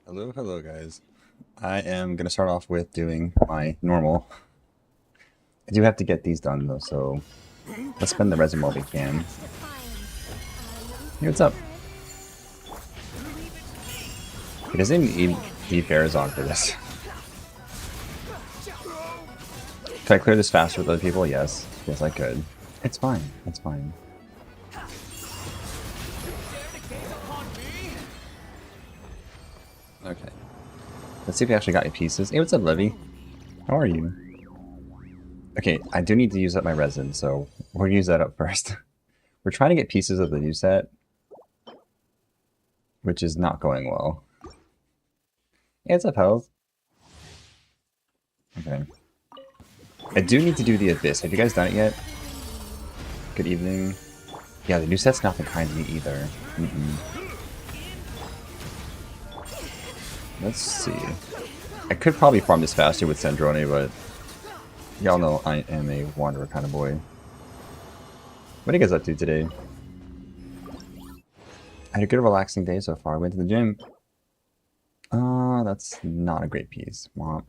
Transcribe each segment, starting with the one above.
Hello, hello guys. I am going to start off with doing my normal. I do have to get these done though, so let's spend the resin while we can. Hey, what's up? He doesn't even need Farazon for this. Can I clear this faster with other people? Yes. Yes, I could. It's fine. It's fine. Okay. Let's see if we actually got any pieces. Hey, what's up, Livy? How are you? Okay, I do need to use up my resin, so we'll use that up first. We're trying to get pieces of the new set, which is not going well. Hey, what's up, Health? Okay. I do need to do the Abyss. Have you guys done it yet? Good evening. Yeah, the new set's not been kind to me either. Let's see. I could probably farm this faster with Sandrone, but y'all know I am a wanderer kind of boy. What are you guys up to today? I had a good relaxing day so far. I went to the gym. That's not a great piece. Womp.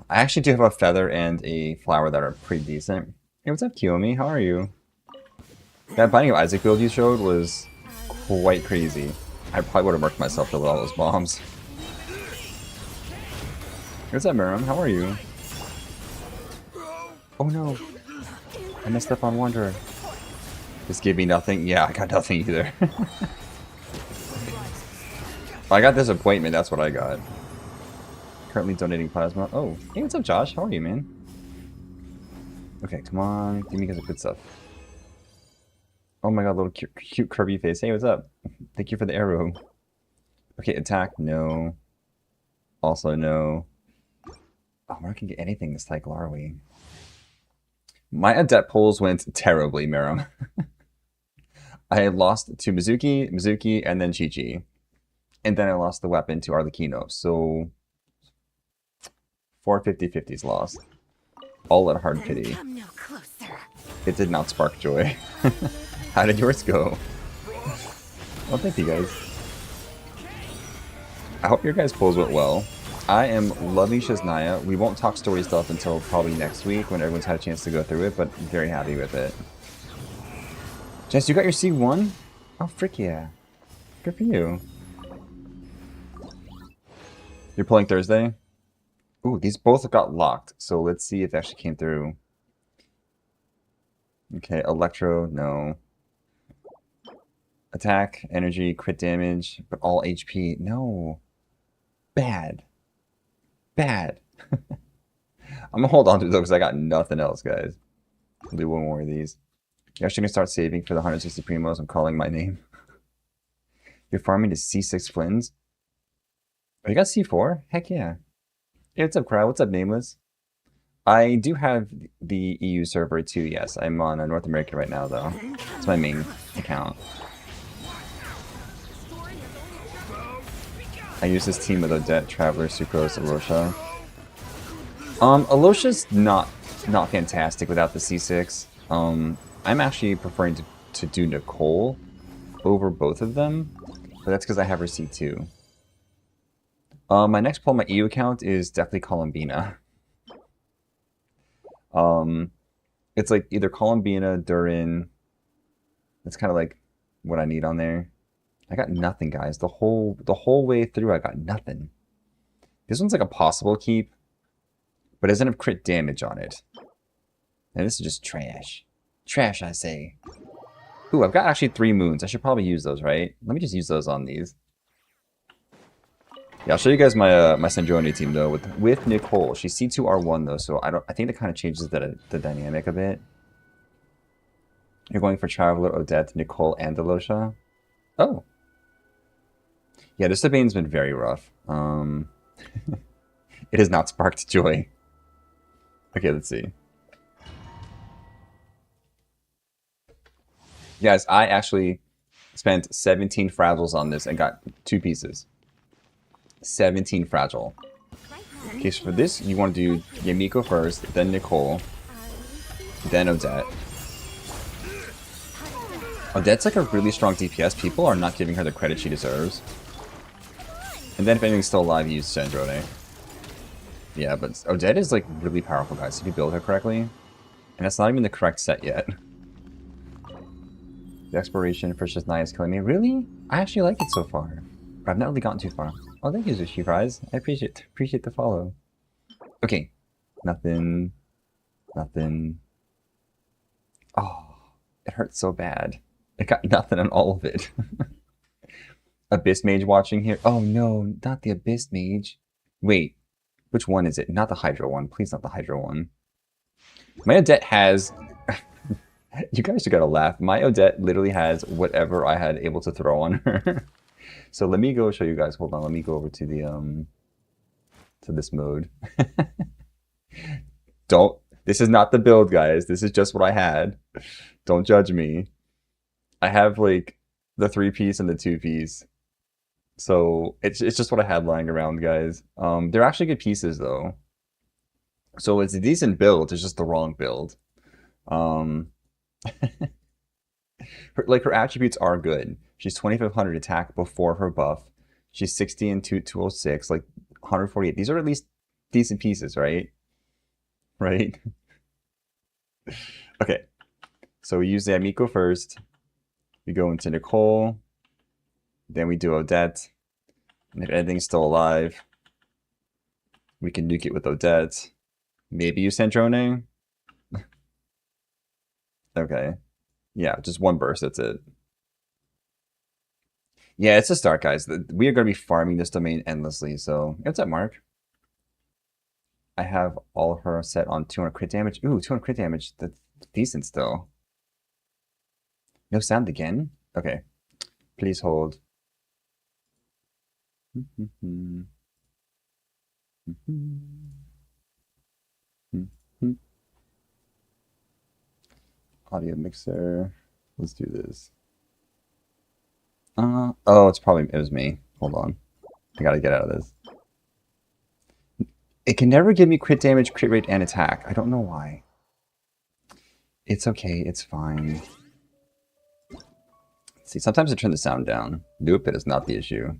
I actually do have a feather and a flower that are pretty decent. Hey, what's up, Kiyomi? How are you? That Binding of Isaac build you showed was quite crazy. I probably would have worked myself to all those bombs. What's up, Miram? How are you? Oh no! I messed up on Wanderer. Just give me nothing? Yeah, I got nothing either. I got disappointment, that's what I got. Currently donating plasma. Oh, hey, what's up, Josh? How are you, man? Okay, come on. Give me some good stuff. Oh my god, little cute Kirby face. Hey, what's up? Thank you for the arrow. Okay, attack. No. Also, no. Oh, we're not gonna get anything this cycle, are we? My Odette pulls went terribly, Miram. I lost to Mizuki, and then Chi-Chi. And then I lost the weapon to Arlecchino, so 4 50-50s lost. All at hard pity. It did not spark joy. How did yours go? Well, thank you guys. I hope your guys' pulls went well. I am loving Shiznaya. We won't talk story stuff until probably next week when everyone's had a chance to go through it, but very happy with it. Jess, you got your C1? Oh, frick yeah. Good for you. You're pulling Thursday? Ooh, these both got locked, so let's see if it actually came through. Okay, Electro, no. Attack, energy, crit damage, but all HP. No. Bad. Bad. I'm gonna hold on to it though, because I got nothing else, guys. I'll do one more of these. You're actually gonna start saving for the 160 Primos. I'm calling my name. You're farming to C6 Flins? Oh, you got C4? Heck yeah. Hey, what's up, Crowd? What's up, Nameless? I do have the EU server too, yes. I'm on North America right now, though. It's my main account. I use this team with Odette, Traveler, Sucrose, Alosha. Alosha's not fantastic without the C6. I'm actually preferring to do Nicole over both of them, but that's because I have her C2. My next pull on my EU account is definitely Columbina. It's like either Columbina, Durin. That's kind of like what I need on there. I got nothing, guys. The whole way through, I got nothing. This one's like a possible keep, but it doesn't have crit damage on it. And this is just trash. Trash, I say. Ooh, I've got actually 3 moons. I should probably use those, right? Let me just use those on these. Yeah, I'll show you guys my my Sandrone team though with Nicole. She's C2R1 though, so I think that kind of changes the dynamic a bit. You're going for Traveler, Odette, Nicole, and Alosha. Oh. Yeah, this debate's been very rough. It has not sparked joy. Okay, let's see. Guys, I actually spent 17 fragiles on this and got 2 pieces. 17 fragile. Okay, so for this, you want to do Yamiko first, then Nicole, then Odette. Odette's like a really strong DPS. People are not giving her the credit she deserves. And then if anything's still alive, use Sandrone. Yeah, but Odette is like really powerful, guys, if you build her correctly. And that's not even the correct set yet. The exploration for just Naya is killing me. Really? I actually like it so far. But I've not really gotten too far. Oh, thank you, Zushi Fries. I appreciate the follow. Okay. Nothing. Nothing. Oh, it hurts so bad. It got nothing on all of it. Abyss Mage watching here. Oh no, not the Abyss Mage. Wait, which one is it? Not the Hydra one. Please, not the Hydra one. My Odette has... You guys should gotta laugh. My Odette literally has whatever I had able to throw on her. So let me go show you guys. Hold on, let me go over to the to this mode. Don't. This is not the build, guys. This is just what I had. Don't judge me. I have like the 3-piece and the 2-piece. So it's just what I had lying around, guys. They're actually good pieces though. So it's a decent build. It's just the wrong build. Her attributes are good. She's 2500 attack before her buff. She's 60 and 206, like 148. These are at least decent pieces, right? Right? Okay. So we use the Amico first. We go into Nicole. Then we do Odette. And if anything's still alive, we can nuke it with Odette. Maybe use Sandrone. Okay. Yeah, just one burst, that's it. Yeah, it's a start, guys. We are going to be farming this domain endlessly, so... What's up, Mark? I have all her set on 200 crit damage. Ooh, 200 crit damage. That's decent still. No sound again? Okay. Please hold. Audio mixer. Let's do this. Oh, it was me. Hold on. I gotta get out of this. It can never give me crit damage, crit rate, and attack. I don't know why. It's okay. It's fine. Let's see, sometimes I turn the sound down. Nope, it is not the issue.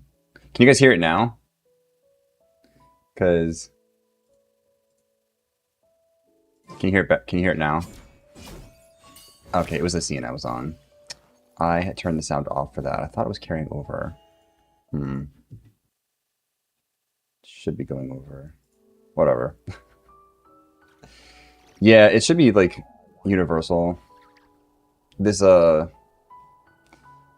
Can you guys hear it now? Because... Can you hear it now? Okay, it was the scene I was on. I had turned the sound off for that. I thought it was carrying over. Should be going over. Whatever. Yeah, it should be, like, universal. This,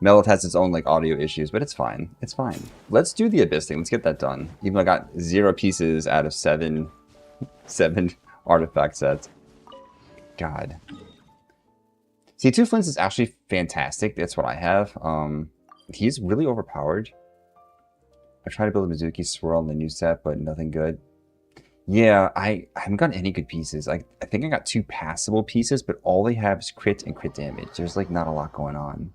Melith has its own, like, audio issues, but it's fine. It's fine. Let's do the Abyss thing. Let's get that done. Even though I got 0 pieces out of 7 artifact sets. God. See, Two Flints is actually fantastic. That's what I have. He's really overpowered. I tried to build a Mizuki Swirl in the new set, but nothing good. Yeah, I haven't gotten any good pieces. I think I got 2 passable pieces, but all they have is crit and crit damage. There's like not a lot going on.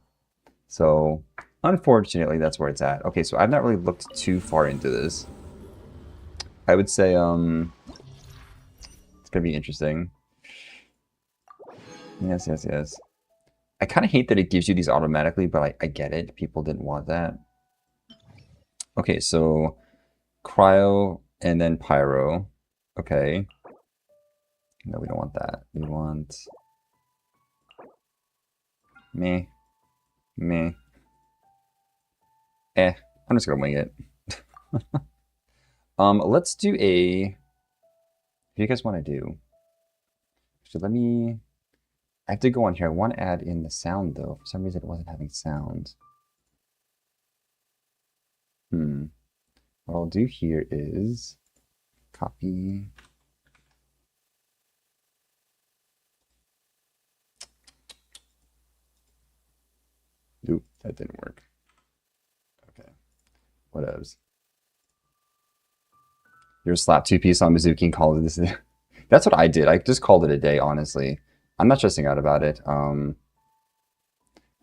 So, unfortunately, that's where it's at. Okay, so I've not really looked too far into this. I would say, it's gonna be interesting. Yes, yes, yes. I kind of hate that it gives you these automatically, but I get it. People didn't want that. Okay, so Cryo and then Pyro. Okay. No, we don't want that. We want... Meh. Meh. I'm just gonna wing it. Let's do a... What do you guys want to do? So let me... I have to go on here. I want to add in the sound, though. For some reason, it wasn't having sound. What I'll do here is copy. Oop, that didn't work. Okay. Whatevs. You're slap 2-piece on Mizuki and call it this. That's what I did. I just called it a day, honestly. I'm not stressing out about it. I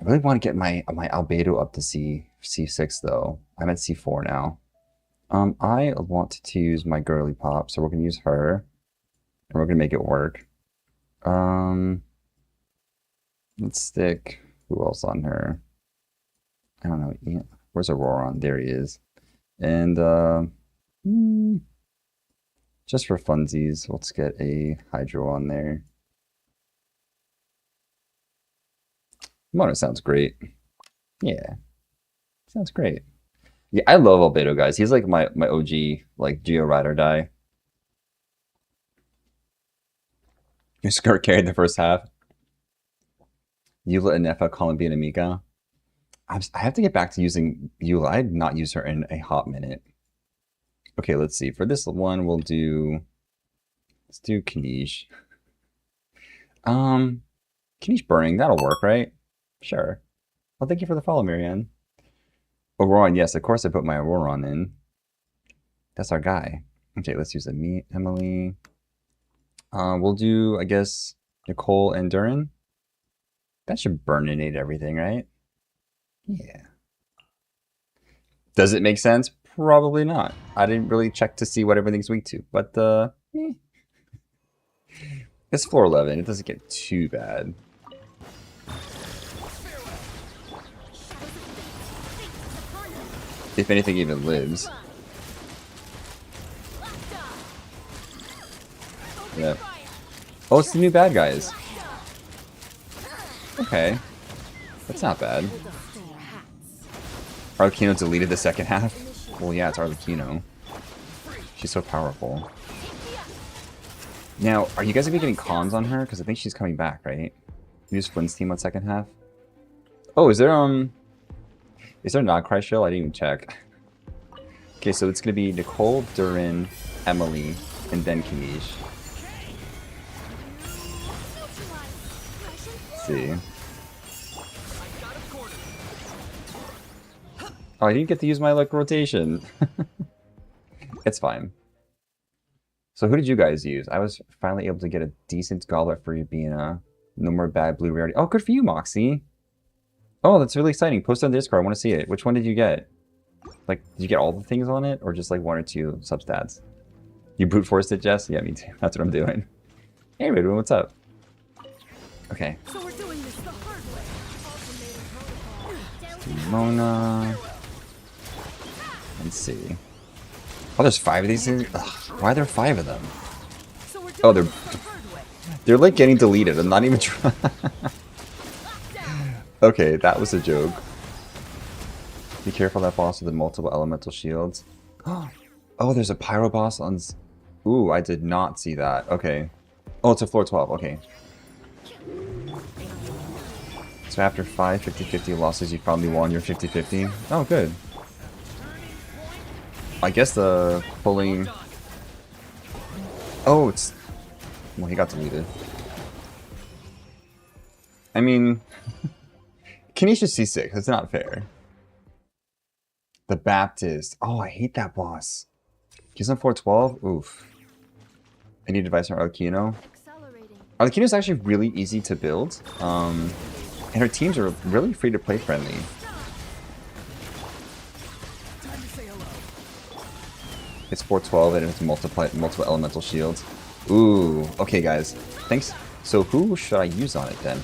really want to get my albedo up to C6 though. I'm at C4 now. I want to use my girly pop, so we're gonna use her, and we're gonna make it work. Let's stick Who else on her? I don't know. Yeah. Where's Auroron? There he is. And just for funsies, let's get a Hydro on there. Mono sounds great. Yeah. Sounds great. Yeah, I love Albedo, guys. He's like my OG, like, Geo ride or die. Your skirt carried the first half. Eula and Nefa, Columbian and Mika. I have to get back to using Eula. I had not used her in a hot minute. Okay, let's see. For this one, let's do Kanish. Kanish Burning, that'll work, right? Sure. Well, thank you for the follow, Marianne. Auroron, yes, of course I put my Auroron in. That's our guy. Okay, let's use Emily. We'll do, I guess, Nicole and Durin. That should burninate everything, right? Yeah. Does it make sense? Probably not. I didn't really check to see what everything's weak to, but it's floor 11. It doesn't get too bad. If anything even lives. Yeah. Oh, it's the new bad guys. Okay. That's not bad. Arlecchino deleted the second half? Well, yeah, it's Arlecchino. She's so powerful. Now, are you guys going to be getting cons on her? Because I think she's coming back, right? Use Flynn's team on second half. Oh, is there not Cry Shell? I didn't even check. Okay, so it's going to be Nicole, Durin, Emily, and then Kanish. Let's see. Oh, I didn't get to use my, like, rotation. It's fine. So who did you guys use? I was finally able to get a decent goblet for you being a no more bad blue rarity. Oh, good for you, Moxie. Oh, that's really exciting. Post on Discord. I want to see it. Which one did you get? Like, did you get all the things on it? Or just, like, one or two substats? You brute forced it, Jess? Yeah, me too. That's what I'm doing. Hey, Redwood, what's up? Okay. So we're doing this the hard way. Mona. Let's see. Oh, there's 5 of these things? Ugh, why are there 5 of them? Oh, they're like getting deleted. I'm not even trying. Okay, that was a joke. Be careful that boss with the multiple elemental shields. Oh, there's a pyro boss on... Ooh, I did not see that. Okay. Oh, it's a floor 12. Okay. So after 5 50-50 losses, you finally won your 50-50. Oh, good. I guess the pulling... Oh, it's... Well, he got deleted. I mean... Kanisha C6, that's not fair. The Baptist. Oh, I hate that boss. He's on 412? Oof. I need advice on Arlecchino. Arlecchino is actually really easy to build. And her teams are really free-to-play friendly. It's 412 and it's multiple elemental shields. Ooh, okay guys. Thanks. So who should I use on it then?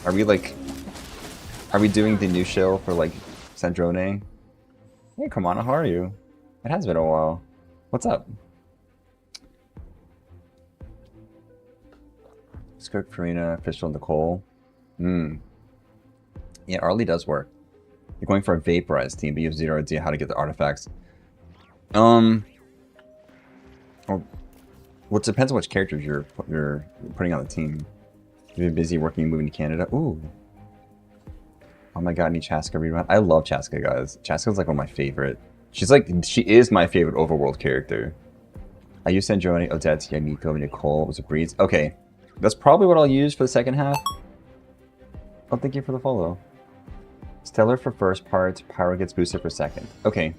Are we doing the new shill for like Sandrone? Hey Kamana, how are you? It has been a while. What's up? Skirk, Farina, Official, Nicole. Yeah, Arlie does work. You're going for a vaporized team, but you have zero idea how to get the artifacts. Well, it depends on which characters you're putting on the team. You've been busy working and moving to Canada. Ooh. Oh my god, any Chaska rerun? I love Chaska, guys. Chaska's like one of my favorite. She is my favorite overworld character. I used Sandrone, Odette, Yamiko, Nicole. Was a breeze. Okay. That's probably what I'll use for the second half. Oh, thank you for the follow. Stellar for first part, Pyro gets boosted for second. Okay.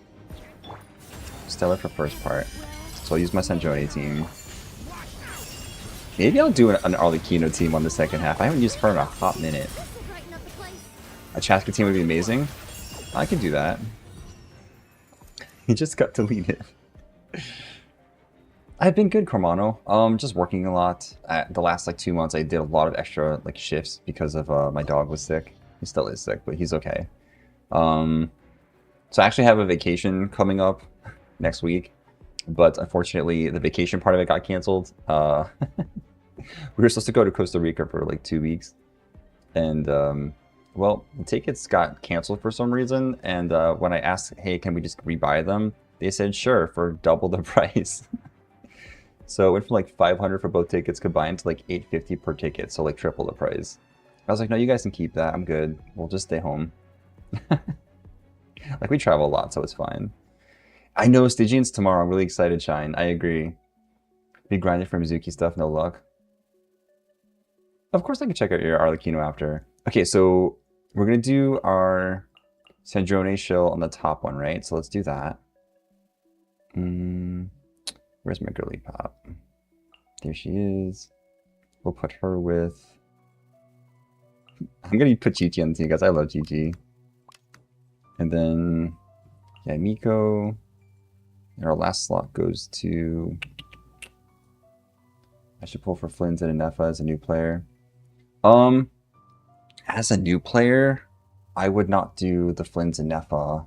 Stellar for first part. So I'll use my Sandrone team. Maybe I'll do an Arlecchino team on the second half. I haven't used her in a hot minute. A Chaska team would be amazing. I can do that. He just got deleted. I've been good, Cormano. Just working a lot. The last like 2 months, I did a lot of extra like shifts because of my dog was sick. He still is sick, but he's okay. So I actually have a vacation coming up next week, but unfortunately the vacation part of it got canceled. We were supposed to go to Costa Rica for like 2 weeks, and well, the tickets got canceled for some reason, and when I asked, hey, can we just rebuy them? They said, sure, for double the price. So it went from like 500 for both tickets combined to like 850 per ticket, so like triple the price. I was like, no, you guys can keep that. I'm good. We'll just stay home. Like, we travel a lot, so it's fine. I know, Stygian's tomorrow. I'm really excited, Shine. I agree. Be grinding for Mizuki stuff, no luck. Of course I can check out your Arlecchino after. Okay, so we're going to do our Sandrone shill on the top one, right? So let's do that. Where's my girly pop? There she is. We'll put her with... I'm going to put Chi-Chi on the team, guys. I love Chi-Chi. And then... yeah, Miko. And our last slot goes to... I should pull for Flynn's and Anefa as a new player. As a new player, I would not do the Flynn's and Anefa.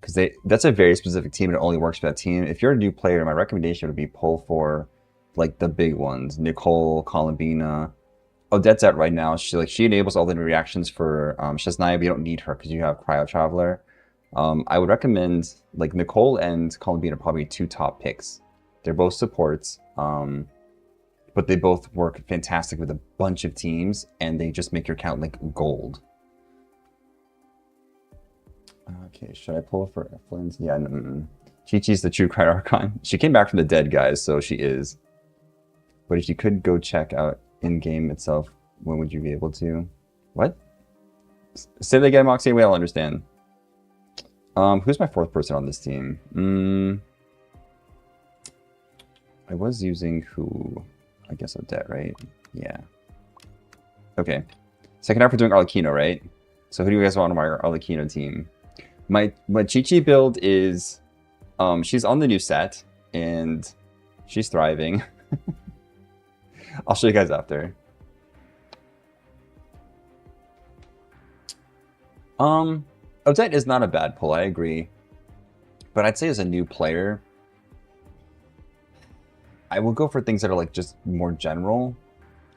Because that's a very specific team and it only works for that team. If you're a new player, my recommendation would be pull for like the big ones. Nicole, Columbina. Odette's at right now. She enables all the reactions for Shesnaya, but you don't need her because you have Cryo Traveler. I would recommend like Nicole and Columbina are probably 2 top picks. They're both supports, but they both work fantastic with a bunch of teams, and they just make your account like gold. Okay, should I pull for Flynn's? Yeah, Chi-Chi's the true Cryo Archon. She came back from the dead, guys, so she is. But if you could go check out in-game itself, when would you be able to? What? Say that again, Moxie. We all understand. Who's my 4th person on this team? I was using who? I guess Odette, right? Yeah. Okay. Second half we're doing Arlecchino, right? So who do you guys want on my Arlecchino team? My Chi-Chi build is... she's on the new set, and she's thriving. I'll show you guys after. Odette is not a bad pull, I agree. But I'd say as a new player, I will go for things that are like just more general.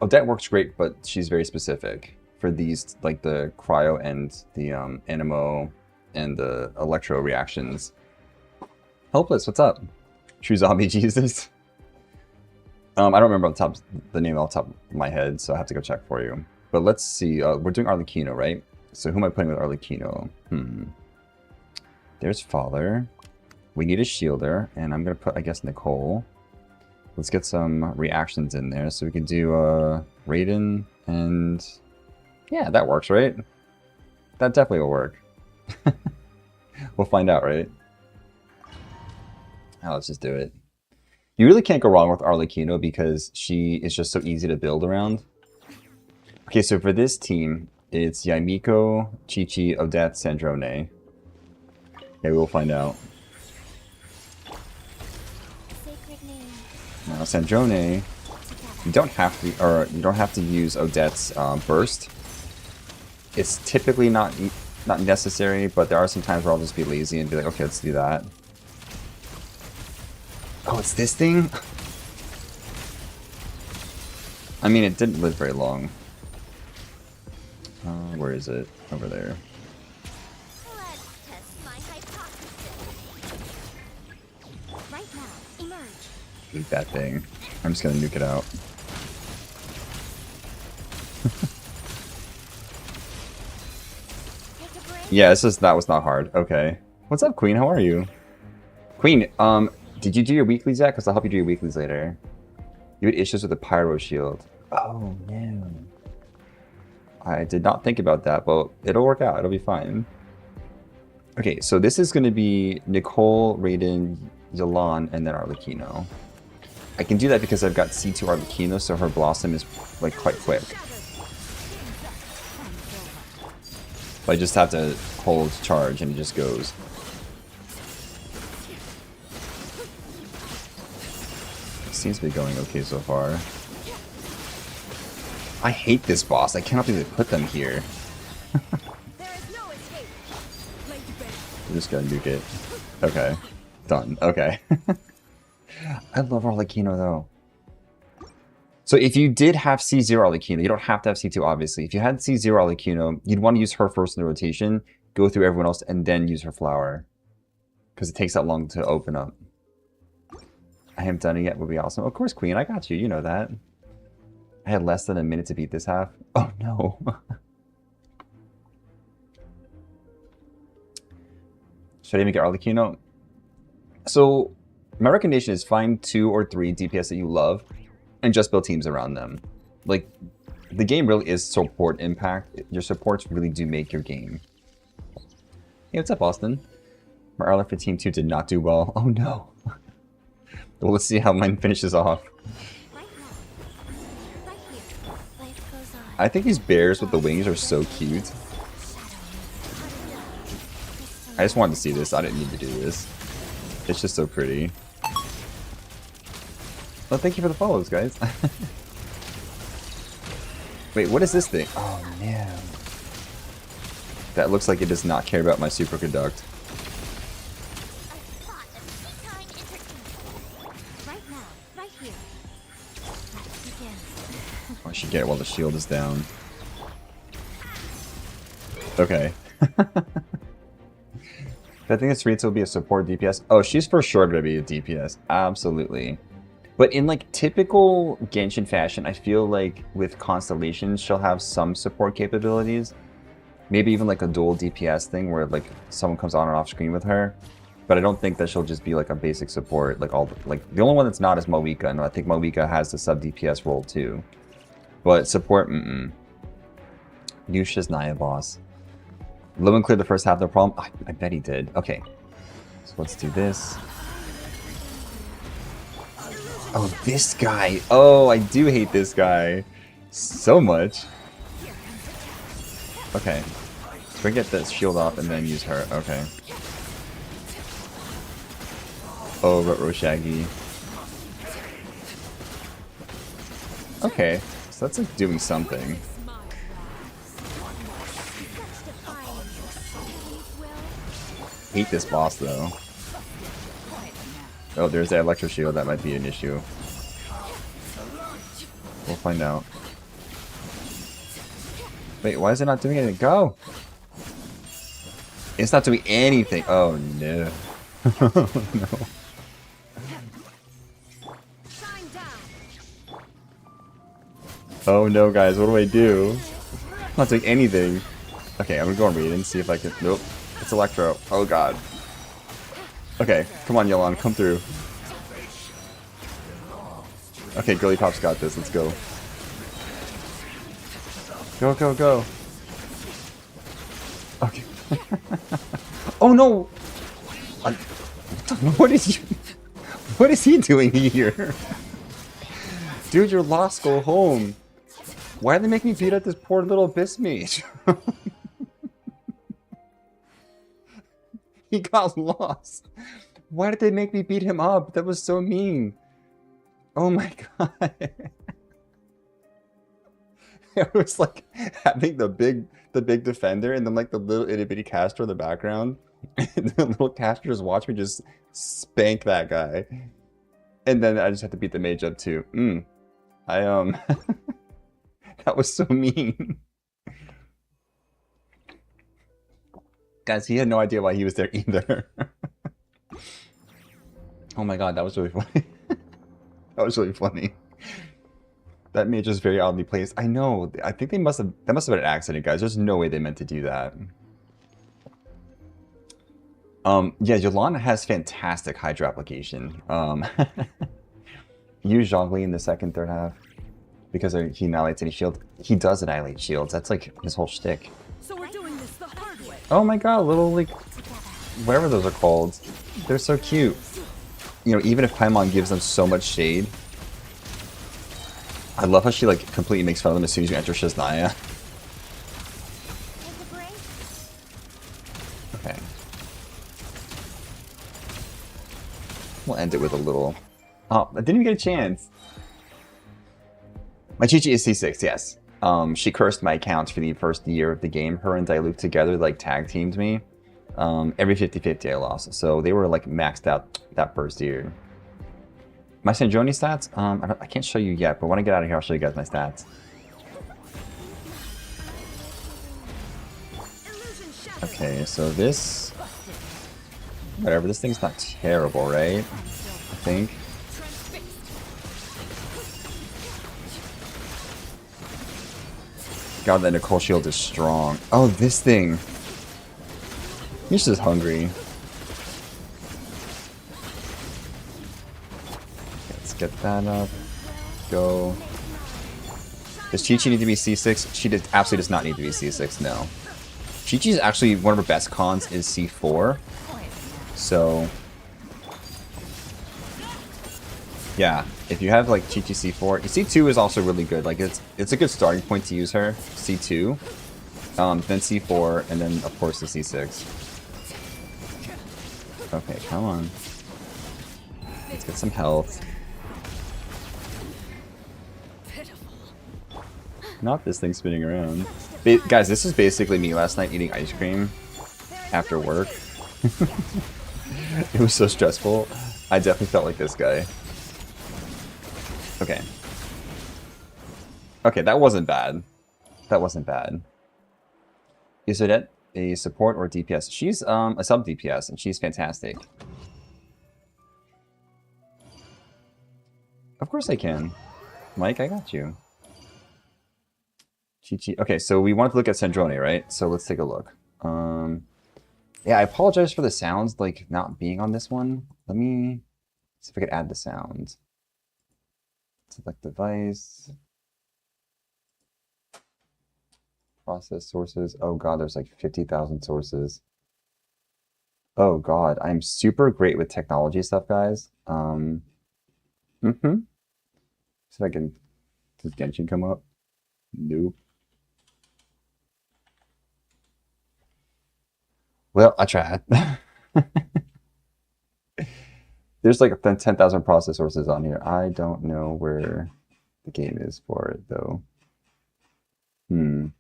Odette works great, but she's very specific for these, like the cryo and the animo and the electro reactions. Hopeless, what's up? True Zombie Jesus. I don't remember the name off the top of my head, so I have to go check for you. But let's see. We're doing Arlecchino, right? So who am I putting with Arlecchino? There's Father. We need a shielder, and I'm gonna put, I guess, Nicole. Let's get some reactions in there, so we can do Raiden, and yeah, that works, right? That definitely will work. We'll find out, right? Now let's just do it. You really can't go wrong with Arlecchino because she is just so easy to build around. Okay, so for this team, it's Yaimiko, Chi-Chi, Odette, Sandrone. Okay, we'll find out. Now, Sandrone, you don't have to use Odette's burst. It's typically not necessary, but there are some times where I'll just be lazy and be like, okay, let's do that. Oh, it's this thing? I mean, it didn't live very long. Where is it? Over there. Let's test my hypothesis. Right now, emerge. Nuke that thing. I'm just gonna nuke it out. Yeah, that was not hard. Okay. What's up, Queen? How are you? Queen, did you do your weeklies yet? Because I'll help you do your weeklies later. You had issues with the pyro shield. Oh, no. I did not think about that, but it'll work out. It'll be fine. Okay, so this is going to be Nicole, Raiden, Yolan, and then Arlecchino. I can do that because I've got C2 Arlecchino, so her Blossom is like quite quick. But I just have to hold charge and it just goes. It seems to be going okay so far. I hate this boss. I cannot believe they put them here. We're just gonna nuke it. Okay. Done. Okay. I love Arlecchino though. So if you did have C0 Arlecchino, you don't have to have C2 obviously. If you had C0 Arlecchino, you'd want to use her first in the rotation, go through everyone else, and then use her flower. Because it takes that long to open up. I haven't done it yet, would be awesome. Of course, Queen, I got you, you know that. I had less than a minute to beat this half. Oh no. Should I make it Arlecchino? So, my recommendation is find 2 or 3 DPS that you love and just build teams around them. Like, the game really is support impact. Your supports really do make your game. Hey, what's up, Austin? My Arler for Team 2 did not do well. Oh no. Well, let's see how mine finishes off. I think these bears with the wings are so cute. I just wanted to see this. I didn't need to do this. It's just so pretty. Well, thank you for the follows, guys. Wait, what is this thing? Oh, man. That looks like it does not care about my superconduct. I should get it while the shield is down. Okay. I think this Rita will be a support DPS. Oh, she's for sure going to be a DPS. Absolutely. But in like typical Genshin fashion, I feel like with Constellations, she'll have some support capabilities. Maybe even like a dual DPS thing where like someone comes on and off screen with her. But I don't think that she'll just be like a basic support. Like the only one that's not is Moika, and I think Moika has the sub DPS role too. But support, New Shiznaya boss. Lewin cleared the first half, no problem. I bet he did. Okay. So let's do this. Oh, this guy. Oh, I do hate this guy. So much. Okay. So we get this shield off and then use her. Okay. Oh, Rutro Shaggy. Okay. So that's like doing something. Hate this boss though. Oh, there's that electro shield. That might be an issue. We'll find out. Wait, why is it not doing anything? Go! It's not doing anything. Oh no. No. Oh no, guys, what do I do? I'm not doing anything. Okay, I'm gonna go and read and see if I can. Nope. It's Electro. Oh god. Okay, come on, Yelan, come through. Okay, Girly Pop's got this. Let's go. Go, go, go. Okay. Oh no! What is he doing here? Dude, you're lost. Go home. Why are they making me beat up this poor little abyss mage? He got lost. Why did they make me beat him up? That was so mean. Oh my god. It was like having the big defender and then like the little itty bitty caster in the background. And the little caster just watched me just spank that guy. And then I just had to beat the mage up too. That was so mean. Guys, he had no idea why he was there either. Oh my god, that was really funny. That was really funny. That mage is very oddly placed. I know. I think that must have been an accident, guys. There's no way they meant to do that. Yeah, Yolanda has fantastic Hydra application. Use Zhongli in the second, third half. Because he annihilates any shield. He does annihilate shields. That's like his whole shtick. So we're doing this the hard way. Oh my god, little like whatever those are called. They're so cute. You know, even if Paimon gives them so much shade. I love how she like completely makes fun of them as soon as you enter Shiznaya. Okay. We'll end it with a little... Oh, I didn't even get a chance. My Chi-Chi is C6, yes. She cursed my accounts for the first year of the game. Her and Diluc together like tag teamed me. Every 50-50 I lost. So they were like maxed out that first year. My Sandrone stats, I can't show you yet, but when I get out of here, I'll show you guys my stats. Okay, so this... Whatever, this thing's not terrible, right? I think. God, that Nicole shield is strong. Oh, this thing. He's just hungry. Let's get that up. Go. Does Chi-Chi need to be C6? She absolutely does not need to be C6, no. Chi-Chi's actually one of her best cons is C4. So... yeah, if you have like Chi-Chi C4, C2 is also really good. Like it's a good starting point to use her. C2, then C4, and then of course the C6. Okay, come on. Let's get some health. Not this thing spinning around. Guys, this is basically me last night eating ice cream after work. It was so stressful. I definitely felt like this guy. Okay. Okay, that wasn't bad. That wasn't bad. Is Odette a support or DPS? She's a sub DPS, and she's fantastic. Of course I can. Mike, I got you. Chi-Chi. Okay, so we wanted to look at Sandrone, right? So let's take a look. Yeah, I apologize for the sounds, like, not being on this one. Let me see if I could add the sounds. Select device. Process sources. Oh god, there's like 50,000 sources. Oh god, I'm super great with technology stuff, guys. See if I can... Does Genshin come up? Nope. Well, I tried. There's like 10,000 process sources on here. I don't know where the game is for it, though. The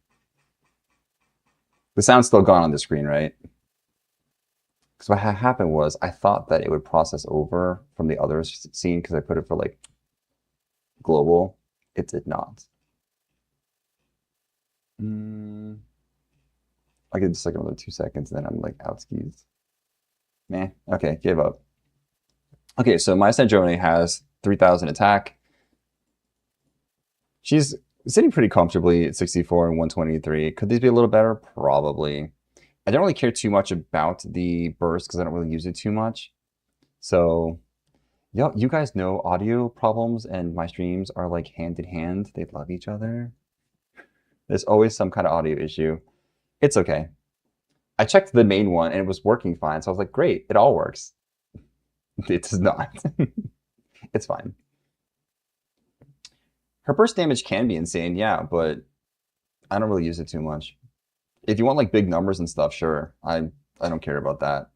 sound's still gone on the screen, right? Because what happened was I thought that it would process over from the other scene because I put it for like global. It did not. I get just like another 2 seconds, and then I'm like out skis. Meh. Okay, gave up. Okay, so my Sandrone has 3,000 attack. She's sitting pretty comfortably at 64 and 123. Could these be a little better? Probably. I don't really care too much about the burst because I don't really use it too much. So, yeah, you guys know audio problems and my streams are like hand in hand. They love each other. There's always some kind of audio issue. It's okay. I checked the main one and it was working fine. So I was like, great, it all works. It does not. It's fine. Her burst damage can be insane, yeah, but I don't really use it too much. If you want like big numbers and stuff, sure. I don't care about that.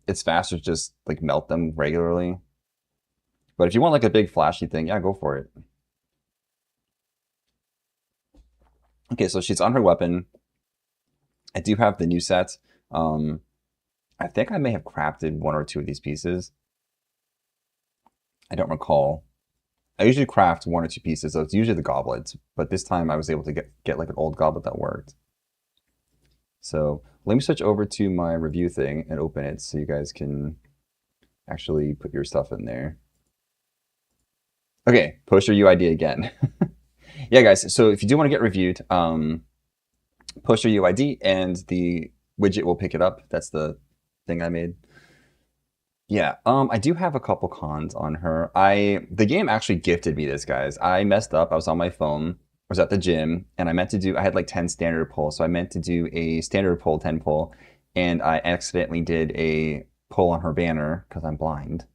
It's faster to just like melt them regularly. But if you want like a big flashy thing, yeah, go for it. Okay, so she's on her weapon. I do have the new set. I think I may have crafted 1 or 2 of these pieces. I don't recall. I usually craft 1 or 2 pieces, so it's usually the goblets. But this time I was able to get like an old goblet that worked. So let me switch over to my review thing and open it so you guys can actually put your stuff in there. Okay, poster UID again. Yeah, guys, so if you do want to get reviewed, poster UID and the widget will pick it up. That's the thing I made. Yeah, I do have a couple cons on her. The game actually gifted me this, guys. I messed up. I was on my phone. I was at the gym, and I had like 10 standard pull, so I meant to do a standard pull, 10 pull, and I accidentally did a pull on her banner because I'm blind.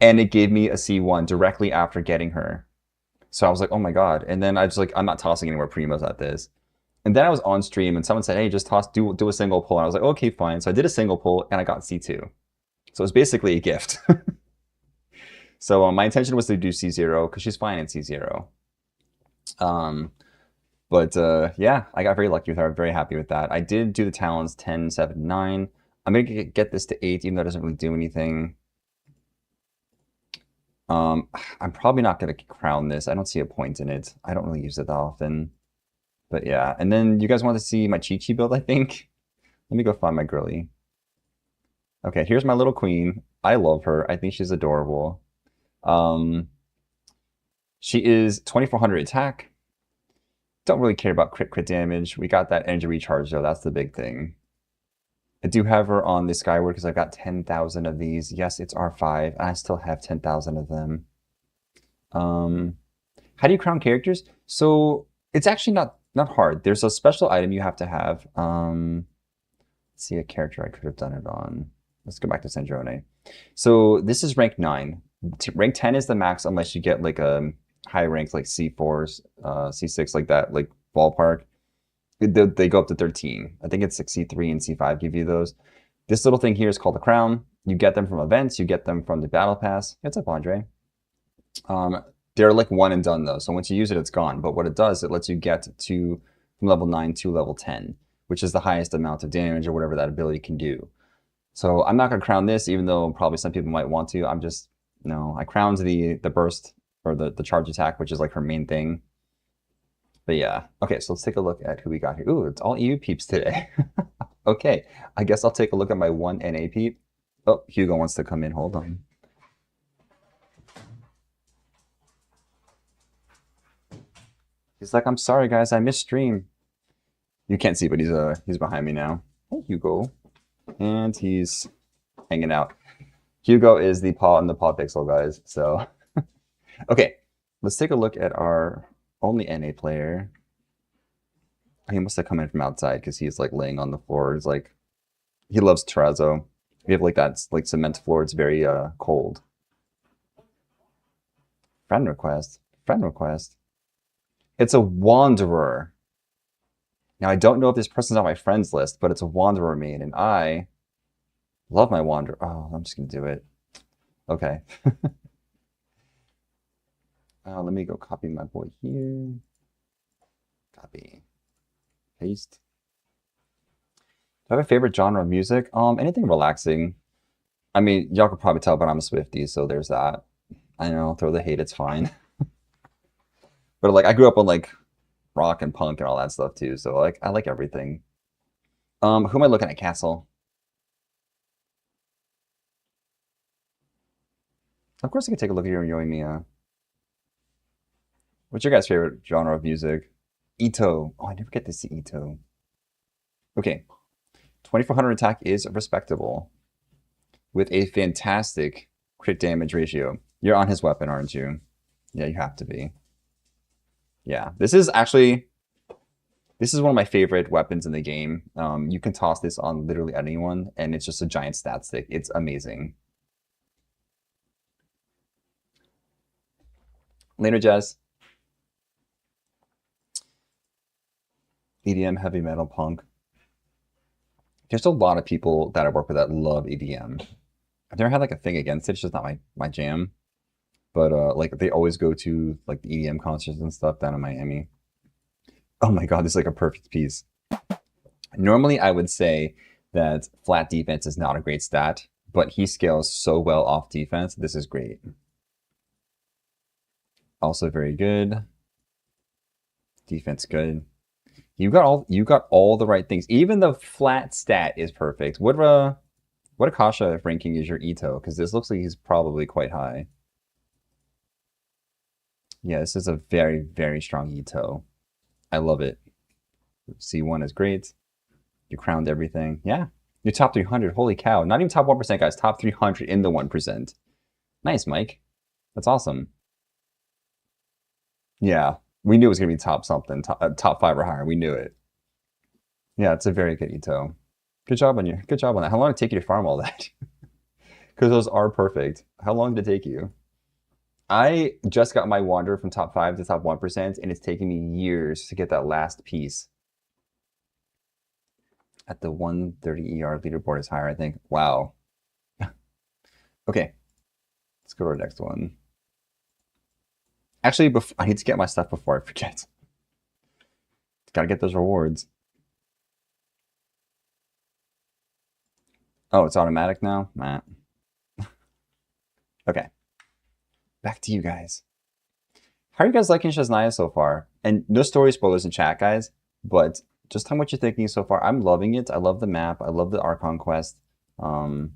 And it gave me a C1 directly after getting her. So I was like, oh my god. And then I was like, I'm not tossing any more primos at this. And then I was on stream and someone said, hey, just do a single pull. And I was like, okay, fine. So I did a single pull and I got C2. So it was basically a gift. So my intention was to do C0 because she's fine at C0. But yeah, I got very lucky with her. I'm very happy with that. I did do the talents 10, 7, 9. I'm going to get this to 8, even though it doesn't really do anything. I'm probably not going to crown this. I don't see a point in it. I don't really use it that often. But yeah, and then you guys want to see my Chi-Chi build, I think? Let me go find my girly. Okay, here's my little queen. I love her. I think she's adorable. She is 2400 attack. Don't really care about crit damage. We got that energy recharge, though. That's the big thing. I do have her on the Skyward because I've got 10,000 of these. Yes, it's R5, and I still have 10,000 of them. How do you crown characters? So it's actually not hard. There's a special item you have to have. Let's see a character I could have done it on. Let's go back to Sandrone. So this is rank 9. Rank 10 is the max unless you get like a high rank like C4s, C6 like that, like ballpark. They go up to 13. I think it's like C3 and C5 give you those. This little thing here is called a crown. You get them from events. You get them from the battle pass. What's up, Andre? They're like one and done though. So once you use it, it's gone. But what it does, it lets you get to from level 9 to level 10, which is the highest amount of damage or whatever that ability can do. So I'm not going to crown this, even though probably some people might want to. I'm just, no, I crowned the burst or the charge attack, which is like her main thing. But yeah, okay, so let's take a look at who we got here. Ooh, it's all EU peeps today. Okay, I guess I'll take a look at my one NA peep. Oh, Hugo wants to come in. Hold on. He's like, I'm sorry, guys, I missed stream. You can't see, but he's behind me now. Hey, Hugo. And he's hanging out. Hugo is the paw and the paw pixel, guys. So, okay, let's take a look at our only NA player. He must have come in from outside because he's like laying on the floor. He's like, he loves terrazzo. We have like that like cement floor. It's very cold. Friend request. Friend request. It's a wanderer. Now I don't know if this person's on my friends list, but it's a wanderer main, and I love my wanderer. Oh, I'm just gonna do it. Okay. Let me go copy my boy here. Copy. Paste. Do I have a favorite genre of music? Anything relaxing. I mean, y'all could probably tell, but I'm a Swiftie, so there's that. I know, throw the hate, it's fine. But like, I grew up on like rock and punk and all that stuff too, so like, I like everything. Who am I looking at? Castle. Of course, I can take a look at your Yoimiya. What's your guys' favorite genre of music? Ito. Oh, I never get to see Ito. Okay. 2400 attack is respectable. With a fantastic crit damage ratio. You're on his weapon, aren't you? Yeah, you have to be. Yeah, this is one of my favorite weapons in the game. You can toss this on literally anyone, and it's just a giant stat stick. It's amazing. Later, Jazz. EDM, heavy metal, punk. There's a lot of people that I work with that love EDM. I've never had like a thing against it. It's just not my jam. But like they always go to like the EDM concerts and stuff down in Miami. Oh my God, this is like a perfect piece. Normally, I would say that flat defense is not a great stat, but he scales so well off defense. This is great. Also very good. Defense good. You got all the right things. Even the flat stat is perfect. What Akasha ranking is your Ito? Because this looks like he's probably quite high. Yeah, this is a very, very strong Ito. I love it. C1 is great. You crowned everything. Yeah. You're top 300. Holy cow. Not even top 1%, guys. Top 300 in the 1%. Nice, Mike. That's awesome. Yeah. We knew it was going to be top something. Top 5 or higher. We knew it. Yeah, it's a very good Ito. Good job on that. How long did it take you to farm all that? Because those are perfect. How long did it take you? I just got my Wanderer from top 5 to top 1%, and it's taken me years to get that last piece. At the 130 ER leaderboard is higher, I think. Wow. Okay. Let's go to our next one. Actually, I need to get my stuff before I forget. Gotta get those rewards. Oh, it's automatic now? Nah. Okay. Back to you guys. How are you guys liking Shaznia so far? And no story spoilers in chat, guys, but just tell me what you're thinking so far. I'm loving it. I love the map. I love the Archon quest. I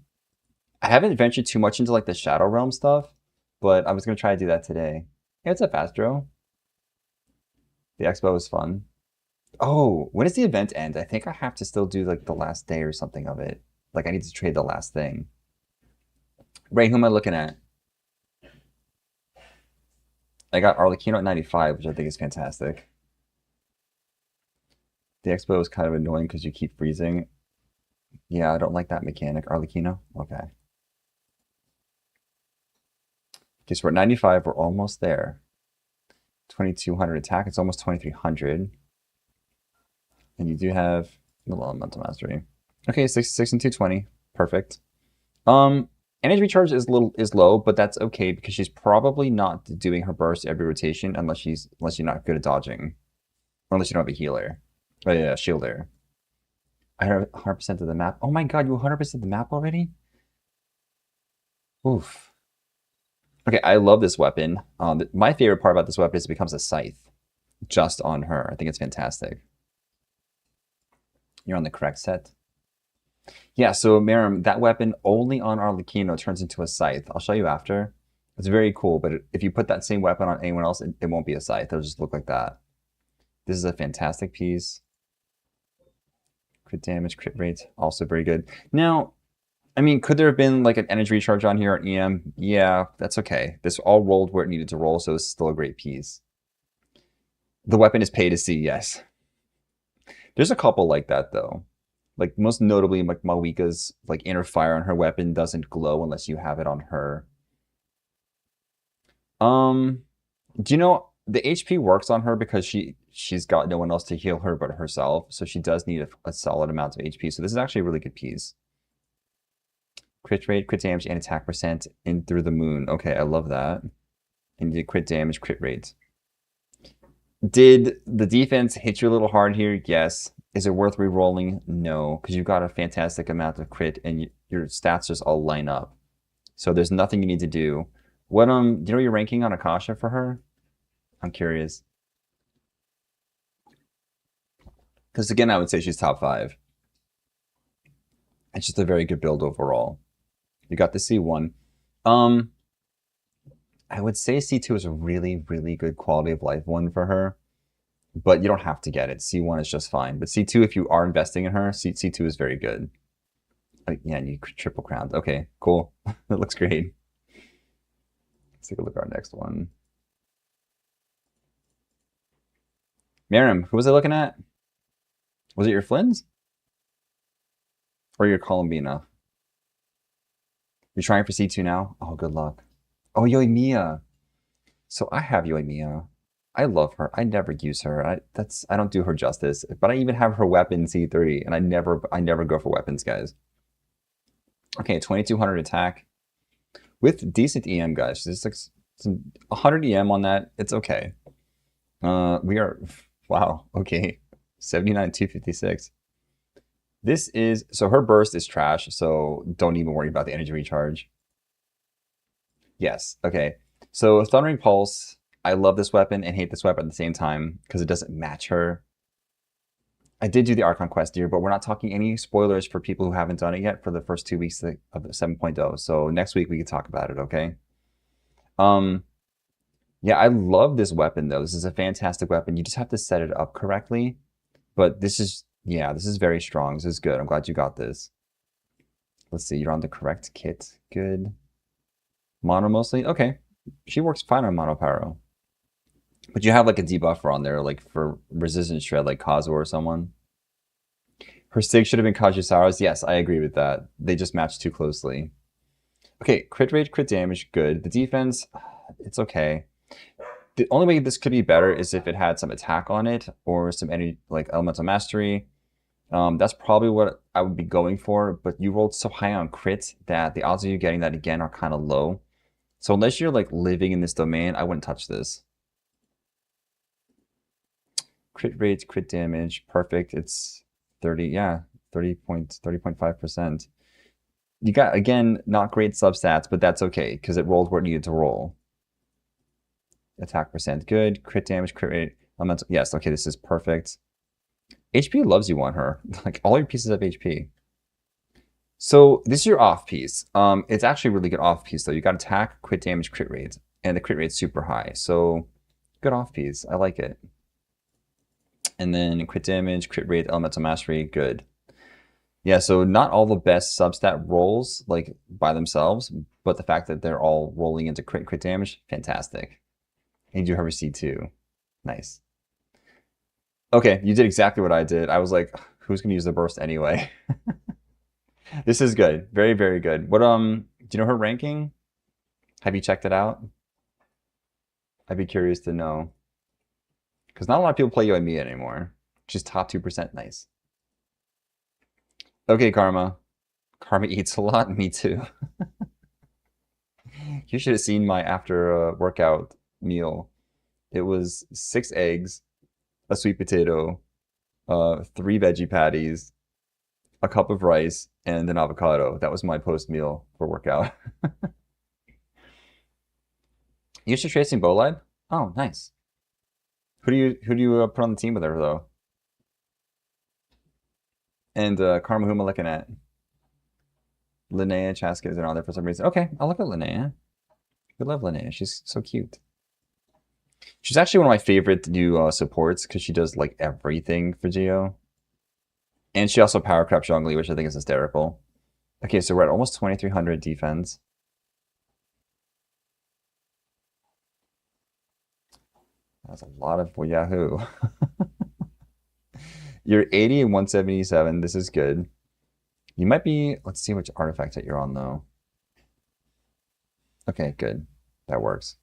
haven't ventured too much into like the Shadow Realm stuff, but I was going to try to do that today. Hey, what's up, Astro? The expo was fun. Oh, when does the event end? I think I have to still do like the last day or something of it. Like I need to trade the last thing. Ray, who am I looking at? I got Arlecchino at 95, which I think is fantastic. The expo is kind of annoying because you keep freezing. Yeah, I don't like that mechanic. Arlecchino? Okay. Okay, so we're at 95. We're almost there. 2200 attack. It's almost 2300. And you do have a little mental mastery. Okay, 66 and 220. Perfect. Energy recharge is low, but that's okay because she's probably not doing her burst every rotation unless you're not good at dodging. Or unless you don't have a healer. Oh yeah, shielder. I have 100% of the map. Oh my god, you 100% the map already? Oof. Okay, I love this weapon. My favorite part about this weapon is it becomes a scythe. Just on her. I think it's fantastic. You're on the correct set. Yeah, so Miram, that weapon only on Arlecchino turns into a scythe. I'll show you after. It's very cool, but if you put that same weapon on anyone else, it won't be a scythe. It'll just look like that. This is a fantastic piece. Crit damage, crit rate, also very good. Now, I mean, could there have been like an energy recharge on here on EM? Yeah, that's okay. This all rolled where it needed to roll, so it's still a great piece. The weapon is pay to see, yes. There's a couple like that, though. Like, most notably, like Malika's like inner fire on her weapon doesn't glow unless you have it on her. Do you know the HP works on her because she's got no one else to heal her but herself, so she does need a solid amount of HP. So this is actually a really good piece. Crit rate, crit damage, and attack percent in through the moon. Okay, I love that. And you did crit damage, crit rate. Did the defense hit you a little hard here? Yes. Is it worth re-rolling? No, because you've got a fantastic amount of crit and your stats just all line up. So there's nothing you need to do. What do you know your ranking on Akasha for her? I'm curious. Because again, I would say she's top 5. It's just a very good build overall. You got the C1. I would say C2 is a really, really good quality of life one for her. But you don't have to get it. C1 is just fine. But C2, if you are investing in her, C2 is very good. Yeah, and you triple crowned. Okay, cool. That looks great. Let's take a look at our next one. Miriam, who was I looking at? Was it your Flynn's? Or your Columbina? You're trying for C2 now? Oh, good luck. Oh, Yoimiya. So I have Yoimiya. I love her. I never use her. I don't do her justice. But I even have her weapon C3, and I never go for weapons, guys. Okay, 2200 attack with decent EM, guys. There's like some 100 EM on that. It's okay. We are wow. Okay, 79 256. This is so her burst is trash. So don't even worry about the energy recharge. Yes. Okay. So Thundering Pulse. I love this weapon and hate this weapon at the same time because it doesn't match her. I did do the Archon quest here, but we're not talking any spoilers for people who haven't done it yet for the first 2 weeks of 7.0. So next week we can talk about it, okay? Yeah, I love this weapon though. This is a fantastic weapon. You just have to set it up correctly. But this is very strong. This is good. I'm glad you got this. Let's see, you're on the correct kit. Good. Mono mostly? Okay. She works fine on Mono Pyro. But you have like a debuffer on there, like for resistance shred, like Kazuo or someone. Her Sig should have been Kajisawa's. Yes, I agree with that. They just match too closely. Okay, crit rate, crit damage, good. The defense, it's okay. The only way this could be better is if it had some attack on it or some any like elemental mastery. That's probably what I would be going for. But you rolled so high on crit that the odds of you getting that again are kind of low. So unless you're like living in this domain, I wouldn't touch this. Crit rate, crit damage, perfect. It's 30, yeah, 30.5%. You got, again, not great substats, but that's okay, because it rolled where it needed to roll. Attack percent, good. Crit damage, crit rate, elemental. Yes, okay, this is perfect. HP loves you on her. Like, all your pieces have HP. So, this is your off piece. It's actually a really good off piece, though. You got attack, crit damage, crit rate. And the crit rate's super high. So, good off piece. I like it. And then crit damage, crit rate, elemental mastery, good. Yeah, so not all the best substat rolls, like, by themselves, but the fact that they're all rolling into crit damage, fantastic. And you have a C2. Nice. Okay, you did exactly what I did. I was like, who's going to use the burst anyway? This is good. Very, very good. What, do you know her ranking? Have you checked it out? I'd be curious to know. Because not a lot of people play Yoimiya anymore. She's top 2%. Nice. Okay, Karma. Karma eats a lot. Me too. You should have seen my after workout meal. It was 6 eggs, a sweet potato, 3 veggie patties, a cup of rice, and an avocado. That was my post meal for workout. You should tracing Bolide? Oh, nice. Who do you put on the team with her though? And Karma, who am I looking at? Linnea Chaska are on there for some reason. Okay, I'll look at Linnea. We love Linnea. She's so cute. She's actually one of my favorite new supports because she does like everything for Geo. And she also power crap Zhongli, which I think is hysterical. Okay, so we're at almost 2,300 defense. That's a lot of Yahoo. You're 80 and 177. This is good. You might be, let's see which artifact that you're on though. Okay, good. That works.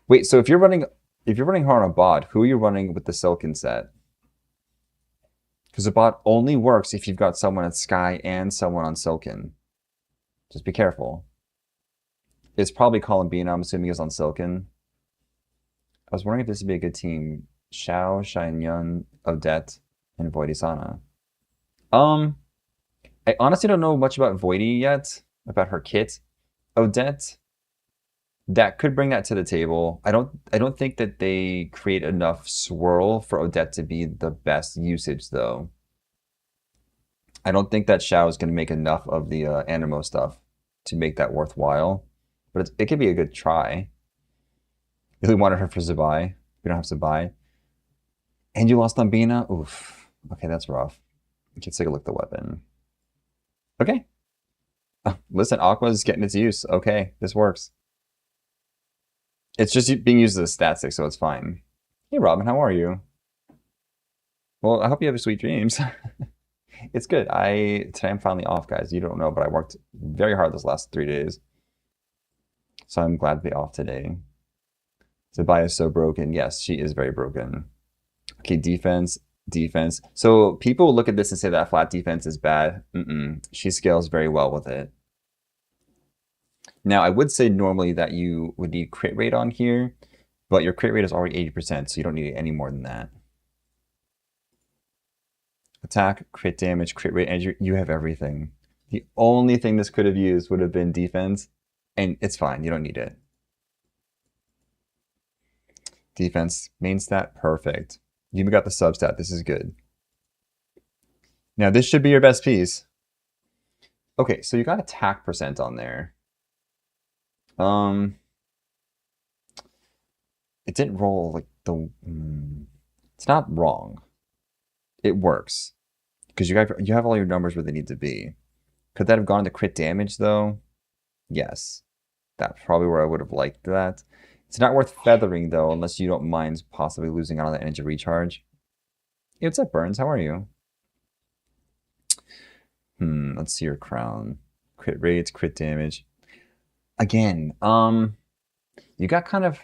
Wait, so if you're running her on a bot, who are you running with the Silken set? Because the bot only works if you've got someone at Sky and someone on Silken. Just be careful. It's probably Columbina, I'm assuming, is on Silken. I was wondering if this would be a good team. Xiao, Xianyun, Odette, and Voidisana. I honestly don't know much about Voidy yet, about her kit. Odette, that could bring that to the table. I don't think that they create enough swirl for Odette to be the best usage though. I don't think that Xiao is going to make enough of the Animo stuff to make that worthwhile. But it could be a good try. If we wanted her for Zabai, we don't have Zabai. And you lost on Bina? Oof. Okay, that's rough. Let's take a look at the weapon. Okay. Listen, Aqua's getting its use. Okay, this works. It's just being used as a stat stick, so it's fine. Hey, Robin, how are you? Well, I hope you have sweet dreams. It's good. Today I'm finally off, guys. You don't know, but I worked very hard this last 3 days. So I'm glad to be off today. Zabai is so broken. Yes, she is very broken. Okay, defense. So people look at this and say that flat defense is bad. She scales very well with it. Now, I would say normally that you would need crit rate on here, but your crit rate is already 80%, so you don't need any more than that. Attack, crit damage, crit rate, and you have everything. The only thing this could have used would have been defense, and it's fine. You don't need it. Defense, main stat, perfect. You even got the substat. This is good. Now, this should be your best piece. Okay, so you got attack percent on there. It didn't roll like the... It's not wrong. It works. Because you have all your numbers where they need to be. Could that have gone to crit damage, though? Yes. That's probably where I would have liked that. It's not worth feathering, though, unless you don't mind possibly losing out on that energy recharge. Hey, what's up, Burns? How are you? Let's see your crown. Crit rates, crit damage. Again, you got kind of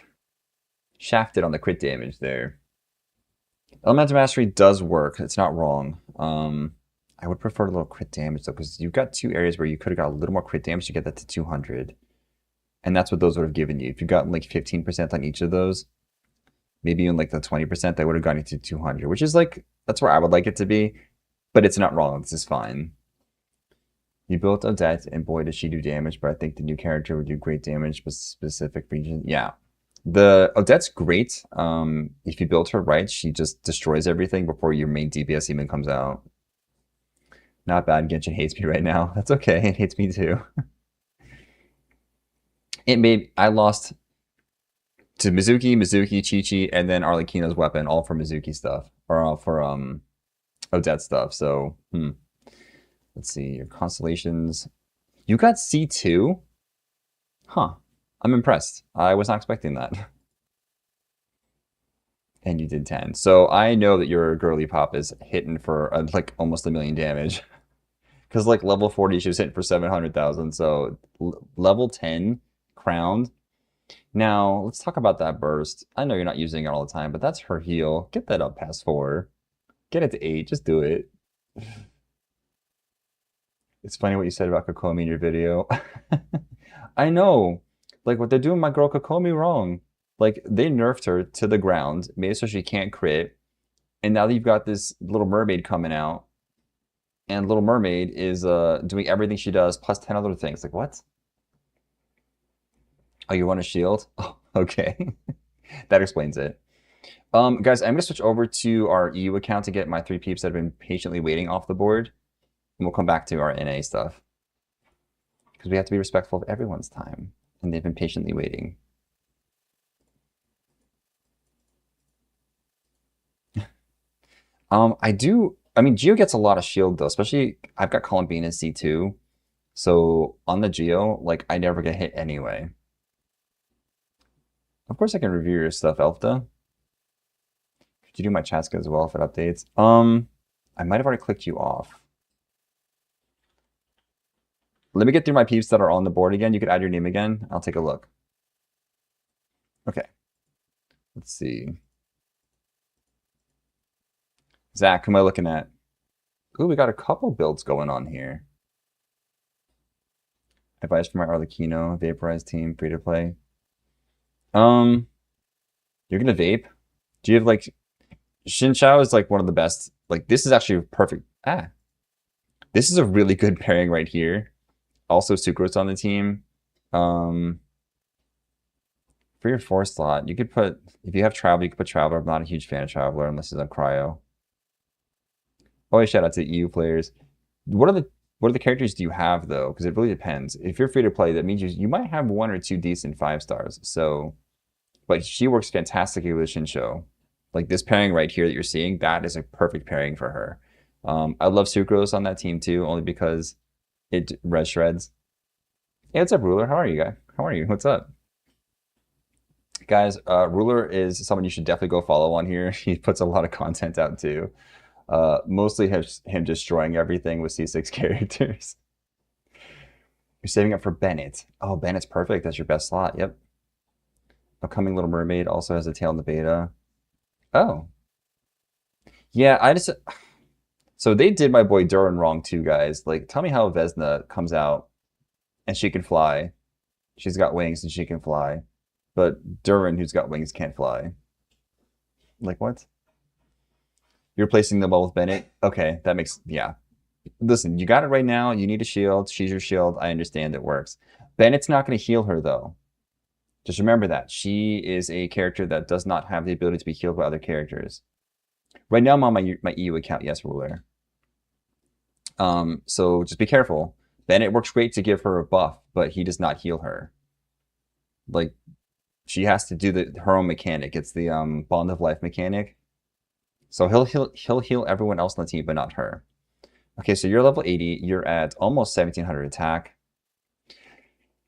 shafted on the crit damage there. Elemental Mastery does work. It's not wrong. I would prefer a little crit damage, though, because you've got 2 areas where you could have got a little more crit damage to get that to 200. And that's what those would have given you. If you got like 15% on each of those, maybe even like the 20%, that would have gotten you to 200, which is like, that's where I would like it to be, but it's not wrong. This is fine. You built Odette, and boy, does she do damage, but I think the new character would do great damage, but specific region. Yeah. The Odette's great. If you build her right, she just destroys everything before your main DPS even comes out. Not bad. Genshin hates me right now. That's okay. It hates me too. I lost to Mizuki, Chi-Chi, and then Arlecchino's weapon, all for Mizuki stuff. Or all for Odette stuff. So, let's see. Your constellations. You got C2? Huh. I'm impressed. I was not expecting that. And you did 10. So I know that your girly pop is hitting for like almost 1,000,000 damage. Because like level 40, she was hitting for 700,000. So level 10 crowned. Now, let's talk about that burst. I know you're not using it all the time, but that's her heal. Get that up past 4. Get it to 8. Just do it. It's funny what you said about Kokomi in your video. I know. Like, what they're doing my girl Kokomi wrong. Like, they nerfed her to the ground, made it so she can't crit, and now you've got this Little Mermaid coming out, and Little Mermaid is doing everything she does, plus 10 other things. Like, what? Oh, you want a shield? Oh, okay. That explains it. Guys, I'm going to switch over to our EU account to get my 3 peeps that have been patiently waiting off the board, and we'll come back to our NA stuff. Because we have to be respectful of everyone's time. And they've been patiently waiting. I mean, Geo gets a lot of shield though, especially I've got Columbine in C2. So on the Geo, like I never get hit anyway. Of course I can review your stuff, Elfda. Could you do my Chaska as well if it updates? I might have already clicked you off. Let me get through my peeps that are on the board again. You could add your name again. I'll take a look. Okay. Let's see. Zach, who am I looking at? Ooh, we got a couple builds going on here. Advice for my Arlecchino, Vaporized team, free to play. You're gonna vape? Do you have like... Shinshao is like one of the best. Like, this is actually perfect. This is a really good pairing right here. Also, Sucrose on the team. For your 4 slot, you could put, if you have Traveler, you could put Traveler. I'm not a huge fan of Traveler unless it's on Cryo. Always shout out to EU players. What are the characters do you have though? Because it really depends. If you're free to play, that means you might have 1 or 2 decent 5 stars. So, but she works fantastically with Shinsho. Like this pairing right here that you're seeing, that is a perfect pairing for her. I love Sucrose on that team too, only because it res shreds. Hey, what's up, Ruler? How are you, guy? How are you? What's up? Guys, Ruler is someone you should definitely go follow on here. He puts a lot of content out too. Mostly him destroying everything with C6 characters. You're saving up for Bennett. Oh, Bennett's perfect. That's your best slot. Yep. Upcoming Little Mermaid also has a tail in the beta. Oh. Yeah, So they did my boy Durin wrong too, guys. Like, tell me how Vesna comes out and she can fly. She's got wings and she can fly. But Durin, who's got wings, can't fly. Like, what? You're replacing them all with Bennett? Okay, that makes... Yeah. Listen, you got it right now. You need a shield. She's your shield. I understand it works. Bennett's not going to heal her, though. Just remember that. She is a character that does not have the ability to be healed by other characters. Right now, I'm on my EU account. Yes, Ruler. So just be careful. Bennett works great to give her a buff, but he does not heal her. Like, she has to do her own mechanic. It's the Bond of Life mechanic. So he'll heal everyone else on the team, but not her. Okay, so you're level 80. You're at almost 1700 attack.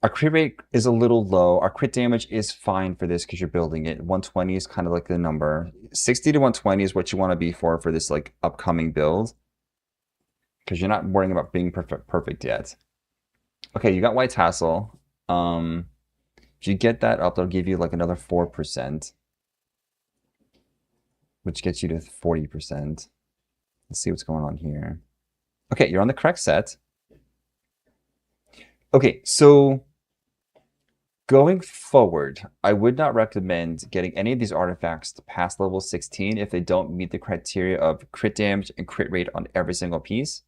Our crit rate is a little low. Our crit damage is fine for this because you're building it. 120 is kind of like the number. 60 to 120 is what you want to be for this like upcoming build. Because you're not worrying about being perfect yet. Okay, you got White Tassel. If you get that up, they'll give you like another 4%. Which gets you to 40%. Let's see what's going on here. Okay, you're on the correct set. Okay, so Going forward, I would not recommend getting any of these artifacts to past level 16 if they don't meet the criteria of crit damage and crit rate on every single piece.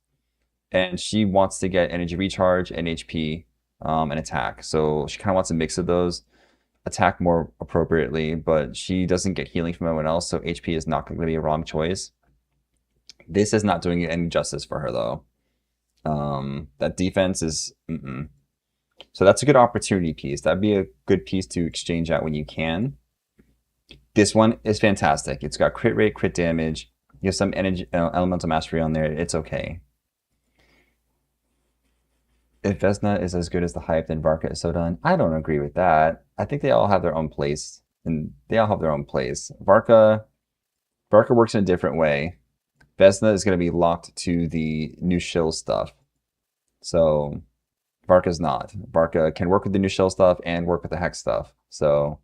And she wants to get energy recharge and HP and attack. So she kind of wants a mix of those. Attack more appropriately, but she doesn't get healing from anyone else, so HP is not going to be a wrong choice. This is not doing any justice for her, though. That defense is... So that's a good opportunity piece. That'd be a good piece to exchange out when you can. This one is fantastic. It's got crit rate, crit damage. You have some energy, elemental mastery on there. It's okay. If Vesna is as good as the hype, then Varka is so done. I don't agree with that. I think they all have their own place, and they all have their own place. Varka works in a different way. Vesna is going to be locked to the new shill stuff. So Varka's not. Varka can work with the new shill stuff and work with the hex stuff. So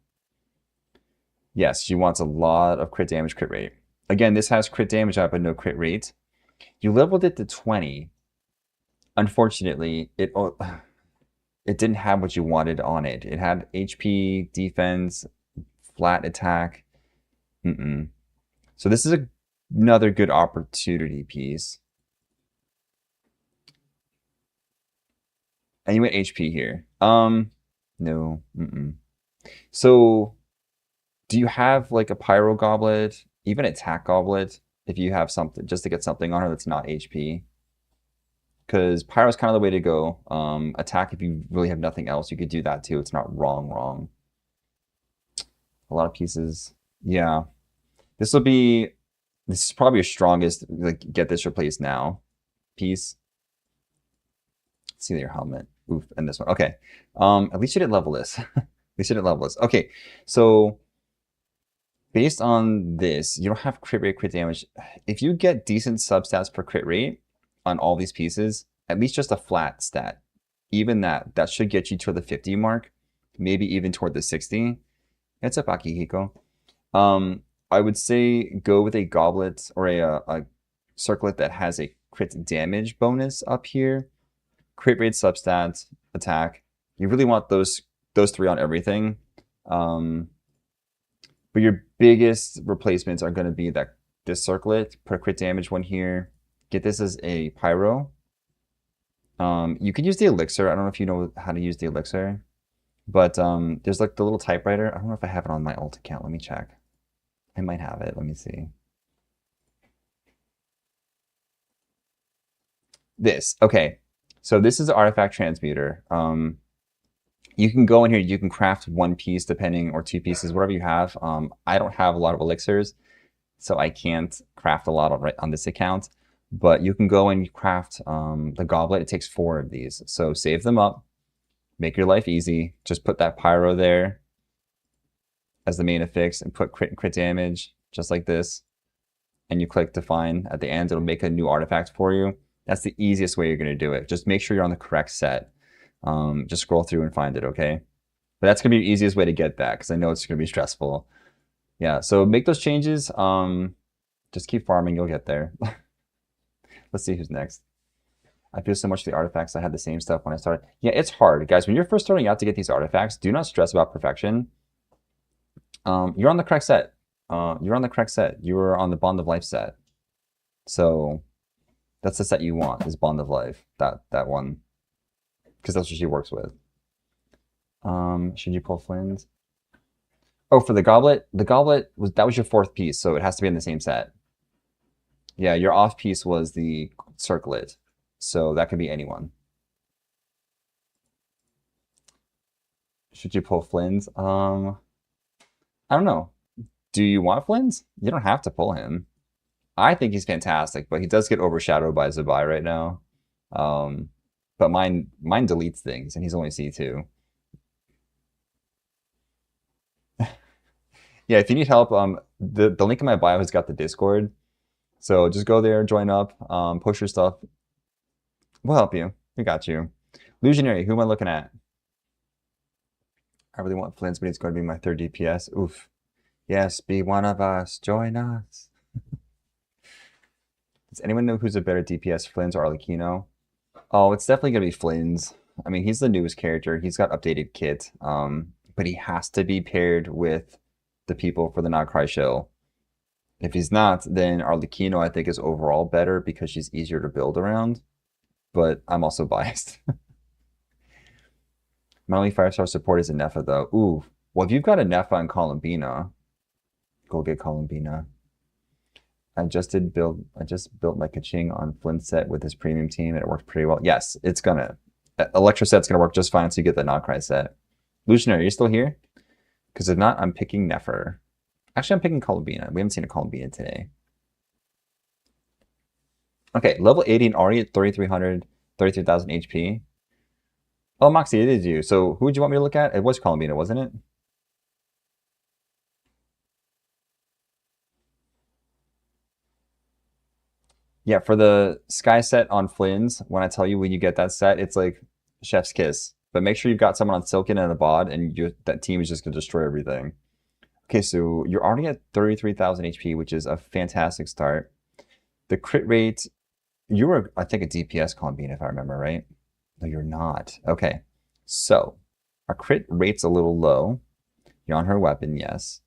yes, she wants a lot of crit damage, crit rate. Again, this has crit damage up but no crit rate. You leveled it to 20. Unfortunately, it didn't have what you wanted on it. It had HP, defense, flat attack. So this is another good opportunity piece. And you went HP here. No. So do you have like a pyro goblet, even attack goblet, if you have something, just to get something on her that's not HP? Because pyro is kind of the way to go. Attack, if you really have nothing else, you could do that too. It's not wrong. A lot of pieces. Yeah. This is probably your strongest, like, get this replaced now piece. Let's see your helmet. Oof, and this one. Okay. At least you didn't level this. At least you didn't level this. Okay, so based on this, you don't have crit rate, crit damage. If you get decent substats for crit rate on all these pieces, at least just a flat stat, even that should get you to the 50 mark, maybe even toward the 60. It's up, Akihiko. I would say go with a goblet or a circlet that has a crit damage bonus up here. Crit rate, substats, attack. You really want those three on everything. But your biggest replacements are going to be this circlet. Put a crit damage one here. Get this as a pyro. You could use the elixir. I don't know if you know how to use the elixir. But there's like the little typewriter. I don't know if I have it on my alt account. Let me check. I might have it. Let me see. This. Okay. So this is the artifact transmuter. You can go in here, you can craft one piece depending, or two pieces, whatever you have. I don't have a lot of elixirs, so I can't craft a lot on this account. But you can go and craft the goblet. It takes 4 of these. So save them up. Make your life easy. Just put that pyro there as the main affix and put crit damage, just like this. And you click define at the end. It'll make a new artifact for you. That's the easiest way you're going to do it. Just make sure you're on the correct set. Just scroll through and find it, okay? But that's going to be the easiest way to get that, because I know it's going to be stressful. Yeah, so make those changes. Just keep farming. You'll get there. Let's see who's next. I feel so much for the artifacts. I had the same stuff when I started. Yeah, it's hard. Guys, when you're first starting out to get these artifacts, do not stress about perfection. You're on the correct set. You're on the correct set. You were on the Bond of Life set. So that's the set you want, is Bond of Life. That one. Because that's what she works with. Should you pull Flynn's? Oh, for the goblet that was your 4th piece, so it has to be in the same set. Yeah, your off piece was the circlet, so that could be anyone. Should you pull Flynn's? I don't know. Do you want Flynn's? You don't have to pull him. I think he's fantastic, but he does get overshadowed by Zabai right now. But mine deletes things, and he's only C2. Yeah, if you need help, the link in my bio has got the Discord. So just go there, join up, push your stuff. We'll help you. We got you. Illusionary, who am I looking at? I really want Flynn's, but he's going to be my 3rd DPS. Oof. Yes, be one of us. Join us. Does anyone know who's a better DPS, Flynn's or Arlecchino? Oh, it's definitely going to be Flynn's. I mean, he's the newest character. He's got updated kit. But he has to be paired with the people for the Not Cry show. If he's not, then Arlecchino I think is overall better because she's easier to build around. But I'm also biased. My only 5-star support is a Nefa though. Ooh. Well, if you've got a Nefa and Columbina, go get Columbina. I just built my Kaching on Flint set with his premium team and it worked pretty well. Yes, it's gonna. Electro set's gonna work just fine so you get the Not Cry set. Lucianary, are you still here? Because if not, I'm picking Nefer. Actually, I'm picking Columbina. We haven't seen a Columbina today. Okay, level 80 and Ari at 3,300, 33,000 HP. Oh, Moxie, it is you. So who would you want me to look at? It was Columbina, wasn't it? Yeah, for the Sky set on Flynn's, when I tell you when you get that set, it's like chef's kiss. But make sure you've got someone on Silken and a bod, and that team is just going to destroy everything. Okay, so you're already at 33,000 HP, which is a fantastic start. The crit rate, you were, I think, a DPS Columbine, if I remember right. No, you're not. Okay, so our crit rate's a little low. You're on her weapon, yes.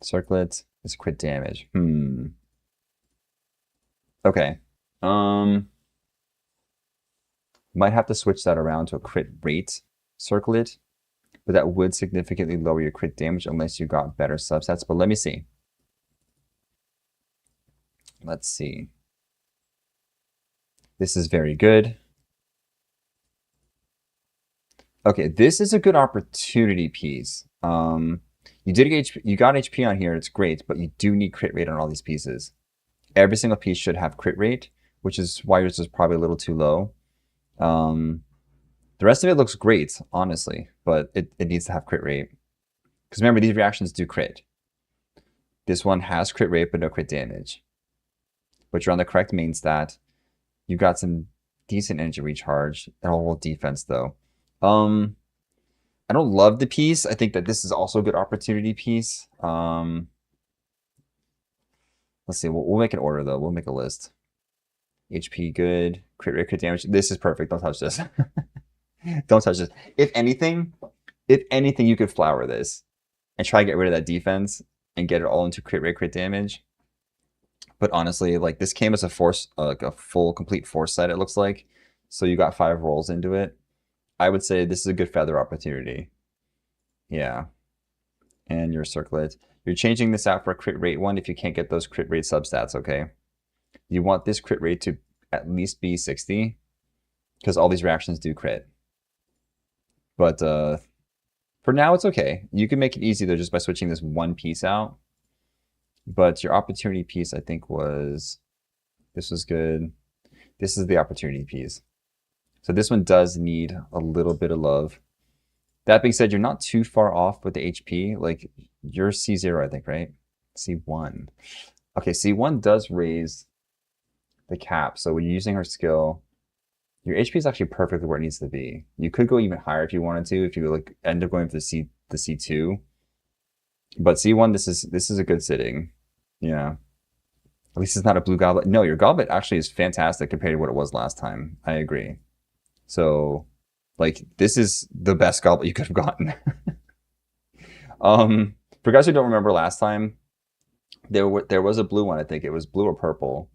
Circlet is crit damage. Okay. Might have to switch that around to a crit rate circlet, but that would significantly lower your crit damage unless you got better subsets. But let me see. Let's see. This is very good. Okay, this is a good opportunity piece. You got HP on here, it's great, but you do need crit rate on all these pieces. Every single piece should have crit rate, which is why yours is probably a little too low. The rest of it looks great, honestly, but it needs to have crit rate. Because remember, these reactions do crit. This one has crit rate, but no crit damage. But you're on the correct main stat. You got some decent energy recharge. And all defense, though. I don't love the piece. I think that this is also a good opportunity piece. Let's see. We'll make an order, though. We'll make a list. HP, good. Crit rate, crit damage. This is perfect. Don't touch this. Don't touch this. If anything, you could flower this and try to get rid of that defense and get it all into crit rate, crit damage. But honestly, like this came as a force, like a full, complete force set, it looks like. So you got 5 rolls into it. I would say this is a good feather opportunity. Yeah. And your circlet. You're changing this out for a crit rate one if you can't get those crit rate substats, okay? You want this crit rate to at least be 60 because all these reactions do crit. But for now, it's okay. You can make it easy, though, just by switching this one piece out. But your opportunity piece, I think, this was good. This is the opportunity piece. So this one does need a little bit of love. That being said, you're not too far off with the HP. Like, you're C0, I think, right? C1. Okay, C1 does raise the cap. So when you're using her skill, your HP is actually perfectly where it needs to be. You could go even higher if you wanted to, if you like end up going for the C2. But C1, this is a good sitting. Yeah. At least it's not a blue goblet. No, your goblet actually is fantastic compared to what it was last time. I agree. So, like, this is the best goblet you could have gotten. For guys who don't remember last time, there was a blue one. I think it was blue or purple,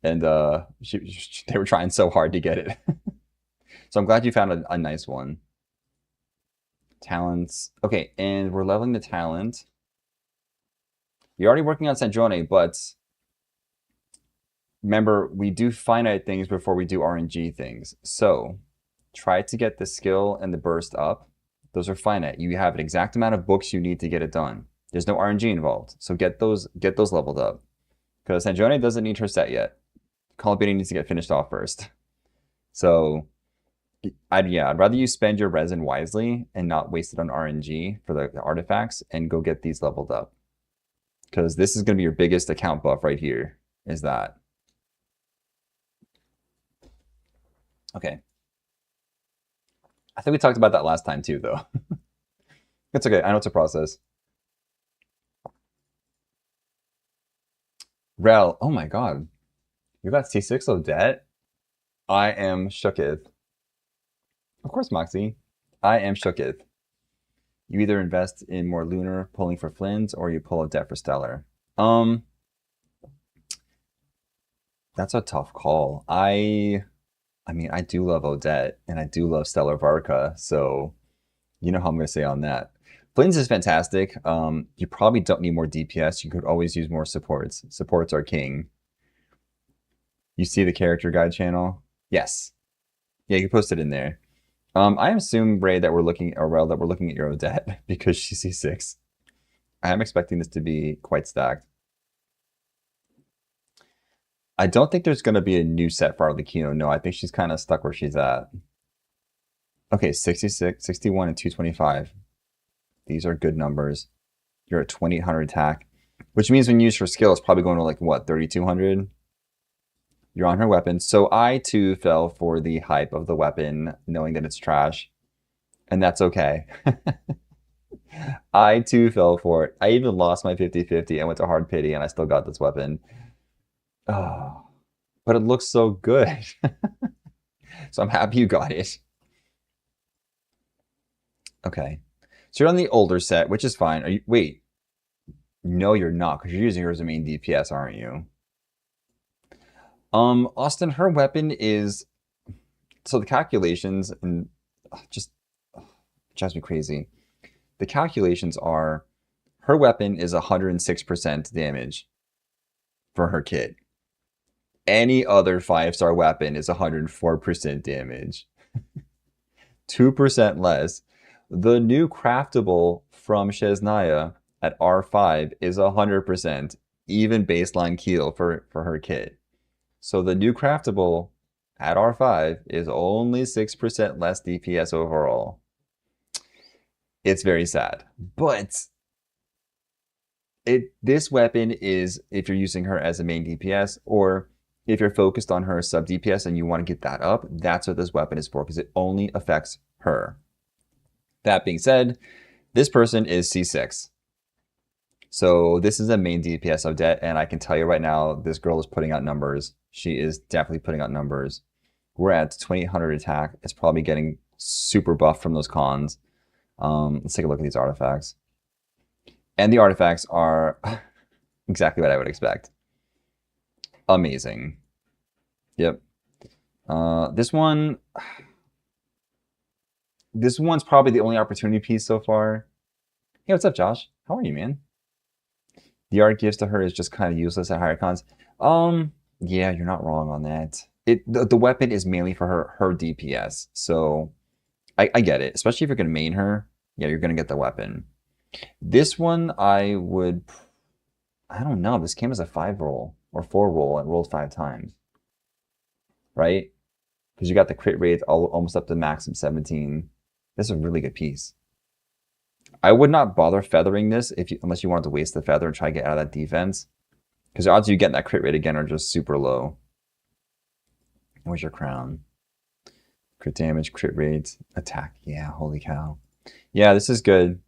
and they were trying so hard to get it. So I'm glad you found a nice one. Talents. Okay, and we're leveling the talent. You're already working on Sanjone, but remember, we do finite things before we do RNG things. So try to get the skill and the burst up. Those are finite. You have an exact amount of books you need to get it done. There's no RNG involved. So get those leveled up. Because Sanjone doesn't need her set yet. Columbine needs to get finished off first. So I'd rather you spend your resin wisely and not waste it on RNG for the artifacts and go get these leveled up. Because this is going to be your biggest account buff right here, is that. Okay. I think we talked about that last time too, though. It's okay. I know it's a process. Rel, oh my god. You got C6 Odette? I am shooketh. Of course, Moxie. I am shooketh. You either invest in more Lunar, pulling for Flynn's, or you pull Odette for Stellar. Um, that's a tough call. I mean, I do love Odette, and I do love Stellar Varka, so you know how I'm going to say on that. Flynn's is fantastic. You probably don't need more DPS. You could always use more supports. Supports are king. You see the character guide channel? Yes. Yeah, you can post it in there. I assume, Ray, that we're looking, or Rel, that we're looking at your Odette because she's C6. I am expecting this to be quite stacked. I don't think there's going to be a new set for Arlecchino. No, I think she's kind of stuck where she's at. Okay, 66, 61, and 225. These are good numbers. You're at 2800 attack, which means when you use her skill, it's probably going to like, what, 3200? You're on her weapon. So I, too, fell for the hype of the weapon, knowing that it's trash. And that's okay. I, too, fell for it. I even lost my 50-50 and went to hard pity, and I still got this weapon. Oh, but it looks so good. So I'm happy you got it. Okay. So you're on the older set, which is fine. Are you? Wait. No, you're not, because you're using her as a main DPS, aren't you? Austin, her weapon is... So the calculations, and just drives me crazy. The calculations are, her weapon is 106% damage for her kit. Any other 5-star weapon is 104% damage. 2% less. The new craftable from Shesnaya at R5 is 100%, even baseline kill for her kit. So the new craftable at R5 is only 6% less DPS overall. It's very sad. But this weapon is, if you're using her as a main DPS, or if you're focused on her sub DPS and you want to get that up, that's what this weapon is for, because it only affects her. That being said, this person is C6. So this is a main DPS Odette, and I can tell you right now, this girl is putting out numbers. She is definitely putting out numbers. We're at 2800 attack. It's probably getting super buff from those cons. Let's take a look at these artifacts. And the artifacts are exactly what I would expect. Amazing. Yep. This one's probably the only opportunity piece so far. Hey, what's up, Josh? How are you, man? The art gives to her is just kind of useless at higher cons. Yeah, you're not wrong on that. The weapon is mainly for her DPS, so I get it. Especially if you're gonna main her, yeah, you're gonna get the weapon. This one I don't know. This came as a 5 roll or 4 roll and rolled 5 times, right? Because you got the crit rate almost up to max of 17. This is a really good piece. I would not bother feathering this unless you wanted to waste the feather and try to get out of that defense. Because the odds of you getting that crit rate again are just super low. Where's your crown? Crit damage, crit rate, attack. Yeah, holy cow. Yeah, this is good.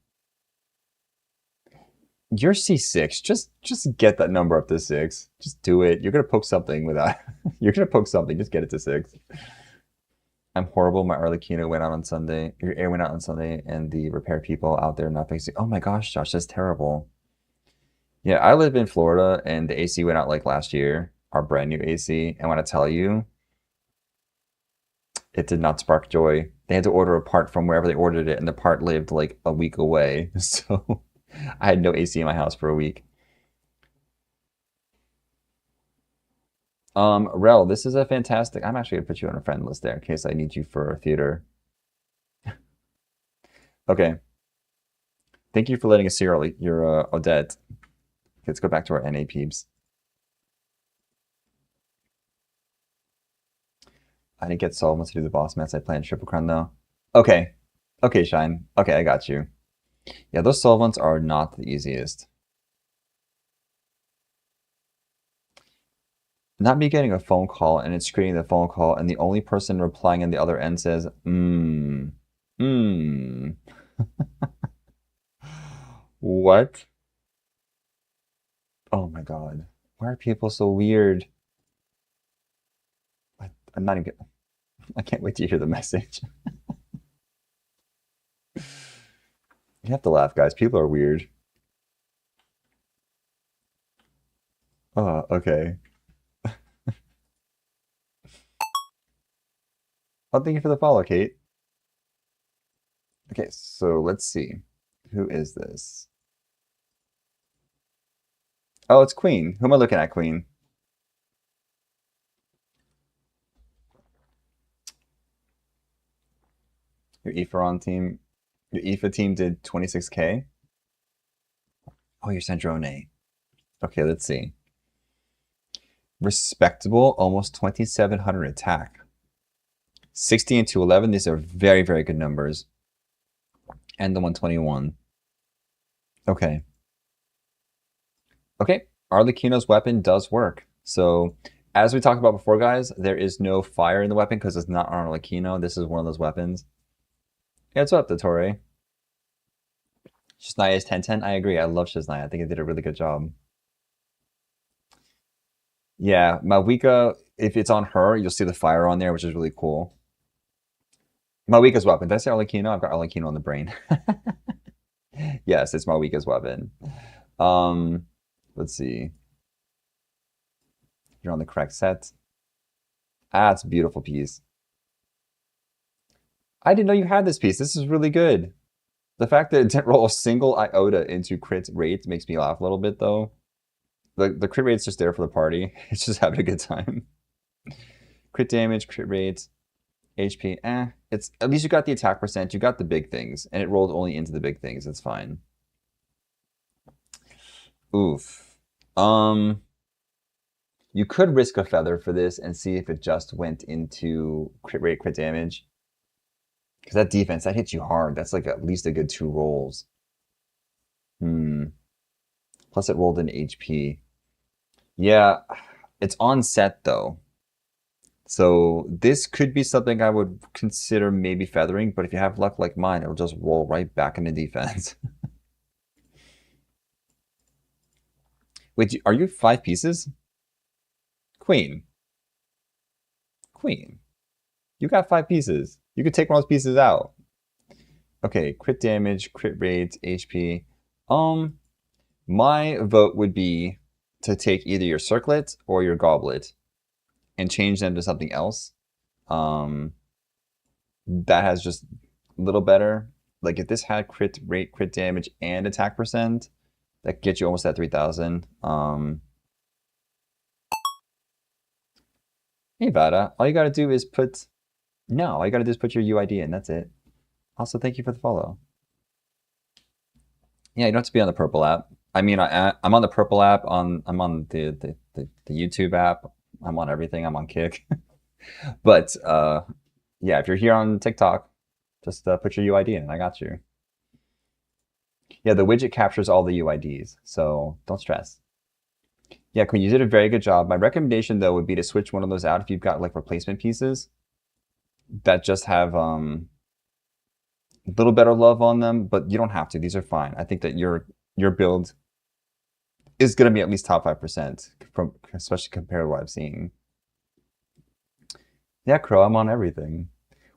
You're C6. Just get that number up to 6. Just do it. You're gonna poke something without. You're gonna poke something. Just get it to 6. I'm horrible. My Arlecchino went out on Sunday. Your air went out on Sunday, and the repair people out there not fixing. Oh my gosh, Josh, that's terrible. Yeah, I live in Florida, and the AC went out like last year. Our brand new AC, and when I tell you, it did not spark joy. They had to order a part from wherever they ordered it, and the part lived like a week away. So I had no AC in my house for a week. Rel, this is a fantastic. I'm actually gonna put you on a friend list there in case I need you for theater. Okay. Thank you for letting us see your Odette. Let's go back to our NA peeps. I didn't get Solomon to do the boss mats. I planned Triple Crown though. Okay. Okay, Shine. Okay, I got you. Yeah, those solvents are not the easiest. Not me getting a phone call and it's screening the phone call and the only person replying on the other end says, What? Oh my god. Why are people so weird? I'm not even... I can't wait to hear the message. You have to laugh, guys. People are weird. Oh, okay. Oh, thank you for the follow, Kate. Okay, so let's see. Who is this? Oh, it's Queen. Who am I looking at, Queen? Your Ephron team. Your Aoife team did 26K. Oh, you're Sandrone. Okay, let's see. Respectable, almost 2,700 attack. 60 and 211. These are very, very good numbers. And the 121. Okay. Okay, Arlecchino's weapon does work. So, as we talked about before, guys, there is no fire in the weapon because it's not Arlecchino. This is one of those weapons. Yeah, what's up, Dottore? Shiznaya is 1010. I agree. I love Shiznaya. I think it did a really good job. Yeah, Malvika, if it's on her, you'll see the fire on there, which is really cool. Malvika's weapon. Did I say Arlecchino? I've got Arlecchino on the brain. Yes, it's Malvika's weapon. Let's see. You're on the correct set. Ah, it's a beautiful piece. I didn't know you had this piece. This is really good. The fact that it didn't roll a single iota into crit rate makes me laugh a little bit, though. The crit rate's just there for the party. It's just having a good time. Crit damage, crit rate, HP, It's at least you got the attack percent, you got the big things, and it rolled only into the big things. It's fine. Oof. You could risk a feather for this and see if it just went into crit rate, crit damage. Because that defense, that hits you hard. That's like at least a good 2 rolls. Plus it rolled in HP. Yeah, it's on set though. So this could be something I would consider maybe feathering, but if you have luck like mine, it'll just roll right back into defense. Wait, are you 5 pieces? Queen. Queen. You got 5 pieces. You could take one of those pieces out. Okay, crit damage, crit rate, HP. My vote would be to take either your circlet or your goblet and change them to something else. That has just a little better. Like if this had crit rate, crit damage, and attack percent, that gets you almost at 3,000. Hey Vada, all you gotta do is put all you gotta do is put your UID in. That's it. Also, thank you for the follow. Yeah, you don't have to be on the purple app. I mean, I'm on the purple app. I'm on the YouTube app. I'm on everything. I'm on Kick. But yeah, if you're here on TikTok, just put your UID in. I got you. Yeah, the widget captures all the UIDs, so don't stress. Yeah, Queen, you did a very good job. My recommendation though would be to switch one of those out if you've got like replacement pieces that just have a little better love on them, but you don't have to. These are fine. I think that your build is going to be at least top 5%, especially compared to what I've seen. Yeah, Crow, I'm on everything.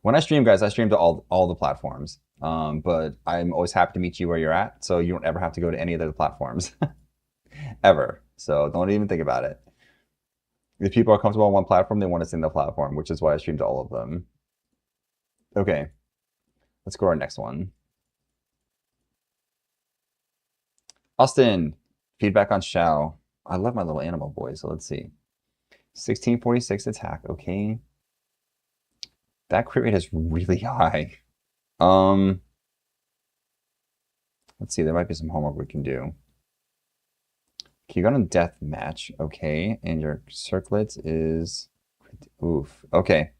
When I stream, guys, I stream to all the platforms. But I'm always happy to meet you where you're at, so you don't ever have to go to any of the platforms. Ever. So don't even think about it. If people are comfortable on one platform, they want to sing the platform, which is why I stream to all of them. Okay. Let's go to our next one. Austin, feedback on Xiao. I love my little animal boy, so let's see. 1646 attack, okay. That crit rate is really high. Let's see, there might be some homework we can do. Okay, you got a death match, okay, and your circlet is oof. Okay.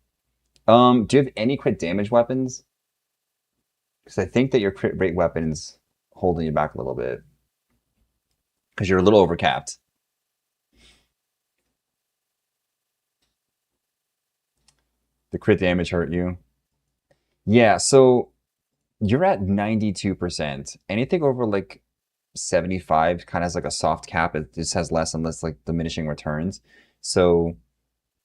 Do you have any crit damage weapons? Because I think that your crit rate weapon's holding you back a little bit. Because you're a little overcapped. The crit damage hurt you. Yeah, so you're at 92%. Anything over like 75 kind of has like a soft cap. It just has less and less like diminishing returns. So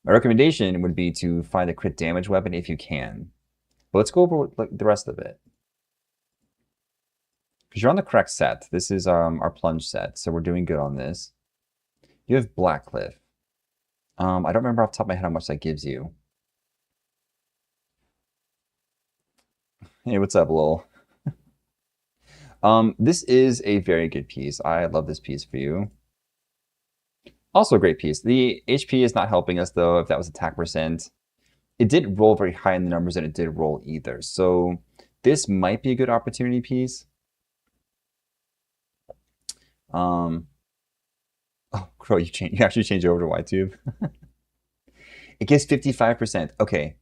my recommendation would be to find a crit damage weapon if you can. But let's go over like the rest of it. Because you're on the correct set. This is our plunge set, so we're doing good on this. You have Blackcliff. I don't remember off the top of my head how much that gives you. Hey, what's up, lol? This is a very good piece. I love this piece for you. Also a great piece. The HP is not helping us though, if that was attack percent. It did roll very high in the numbers and it did roll either. So this might be a good opportunity piece. Oh, Crow, you actually changed over to YTube. It gives 55%. Okay.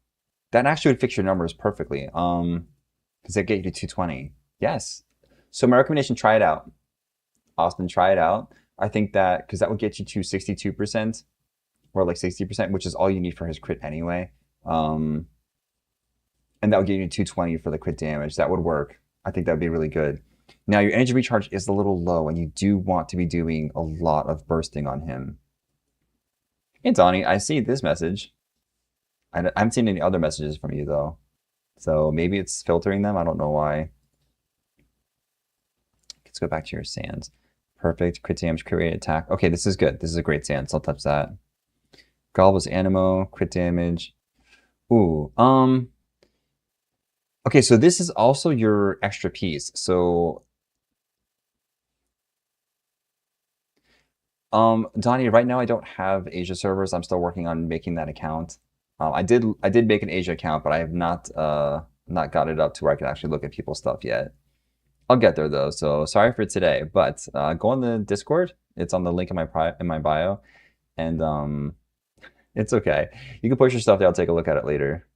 That actually would fix your numbers perfectly. Because they get you to 220. Yes. So my recommendation, try it out. Austin, try it out. I think that, because that would get you to 62% or like 60%, which is all you need for his crit anyway. And that would get you 220 for the crit damage. That would work. I think that would be really good. Now, your energy recharge is a little low, and you do want to be doing a lot of bursting on him. Hey, Donnie, I see this message. I haven't seen any other messages from you, though. So maybe it's filtering them. I don't know why. Let's go back to your sands. Perfect. Crit damage, crit rate, attack. Okay, this is good. This is a great sand, so I'll touch that. Galva's Animo, crit damage. Ooh, okay, so this is also your extra piece. So, Donnie, right now I don't have Asia servers. I'm still working on making that account. I did make an Asia account, but I have not got it up to where I can actually look at people's stuff yet. I'll get there though. So sorry for today, but go on the Discord. It's on the link in my bio, and it's okay. You can push your stuff there. I'll take a look at it later.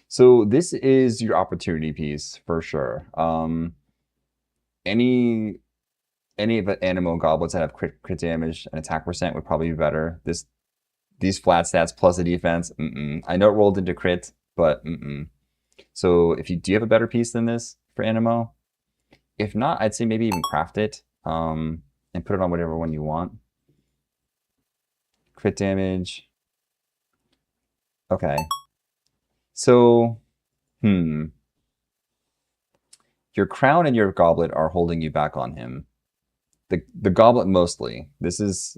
So this is your opportunity piece for sure. Any of the Animo goblets that have crit damage and attack percent would probably be better. These flat stats plus the defense. I know it rolled into crit, but So do you have a better piece than this for Animo? If not, I'd say maybe even craft it and put it on whatever one you want. Crit damage. Okay. So, your crown and your goblet are holding you back on him. The goblet mostly. This is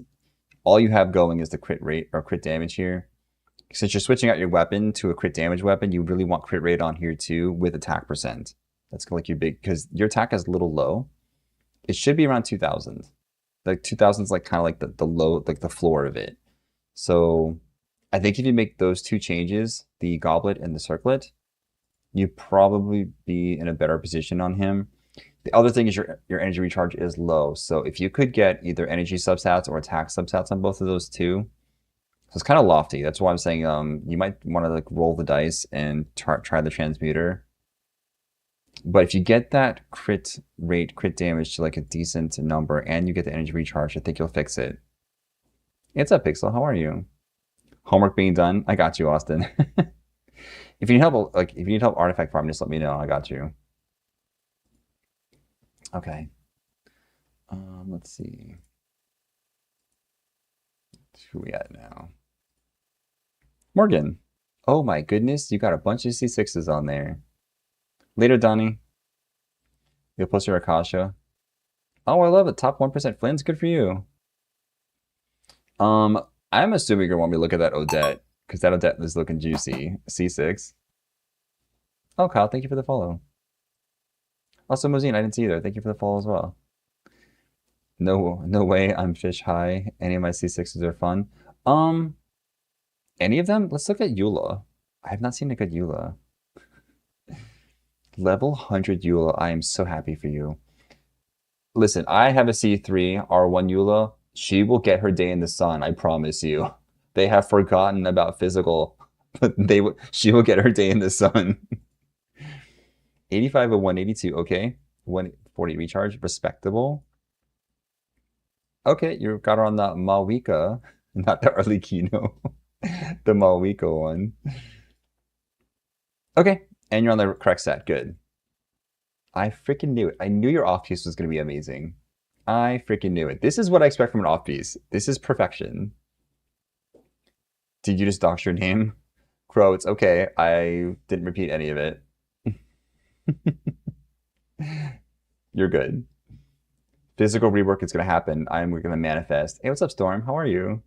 all you have going is the crit rate or crit damage here. Since you're switching out your weapon to a crit damage weapon, you really want crit rate on here too with attack percent. That's like your big, because your attack is a little low. It should be around 2,000. Like 2,000 is like kind of like the low, like the floor of it. So I think if you make those two changes, the goblet and the circlet, you'd probably be in a better position on him. The other thing is your energy recharge is low. So if you could get either energy substats or attack substats on both of those two, so it's kind of lofty. That's why I'm saying you might want to like roll the dice and try the transmuter. But if you get that crit rate, crit damage to like a decent number, and you get the energy recharge, I think you'll fix it. It's up, Pixel. How are you? Homework being done. I got you, Austin. If you need help, if you need help artifact farming, just let me know. I got you. Okay. Let's see. Who we at now? Morgan. Oh my goodness, you got a bunch of C6s on there. Later, Donnie. You'll post your Akasha. Oh, I love it. Top 1% Flynn's good for you. I'm assuming you're gonna want me to look at that Odette, because that Odette is looking juicy. C6. Oh, Kyle, thank you for the follow. Also, Mozine, I didn't see either. Thank you for the follow as well. No way I'm fish high. Any of my C6s are fun. Any of them? Let's look at Eula. I have not seen a good Eula. Level 100 Eula. I am so happy for you. Listen, I have a C3 R1 Eula. She will get her day in the sun, I promise you. They have forgotten about physical, but she will get her day in the sun. 85 of 182, okay. 140 recharge, respectable. Okay, you got her on the Malwika, not the Arlecchino. The Malwika one. Okay, and you're on the correct set, good. I freaking knew it. I knew your off-piece was going to be amazing. I freaking knew it. This is what I expect from an off-piece. This is perfection. Did you just dox your name? Crow, it's okay. I didn't repeat any of it. You're good. Physical rework is gonna happen. We're gonna manifest. Hey, what's up, Storm? How are you?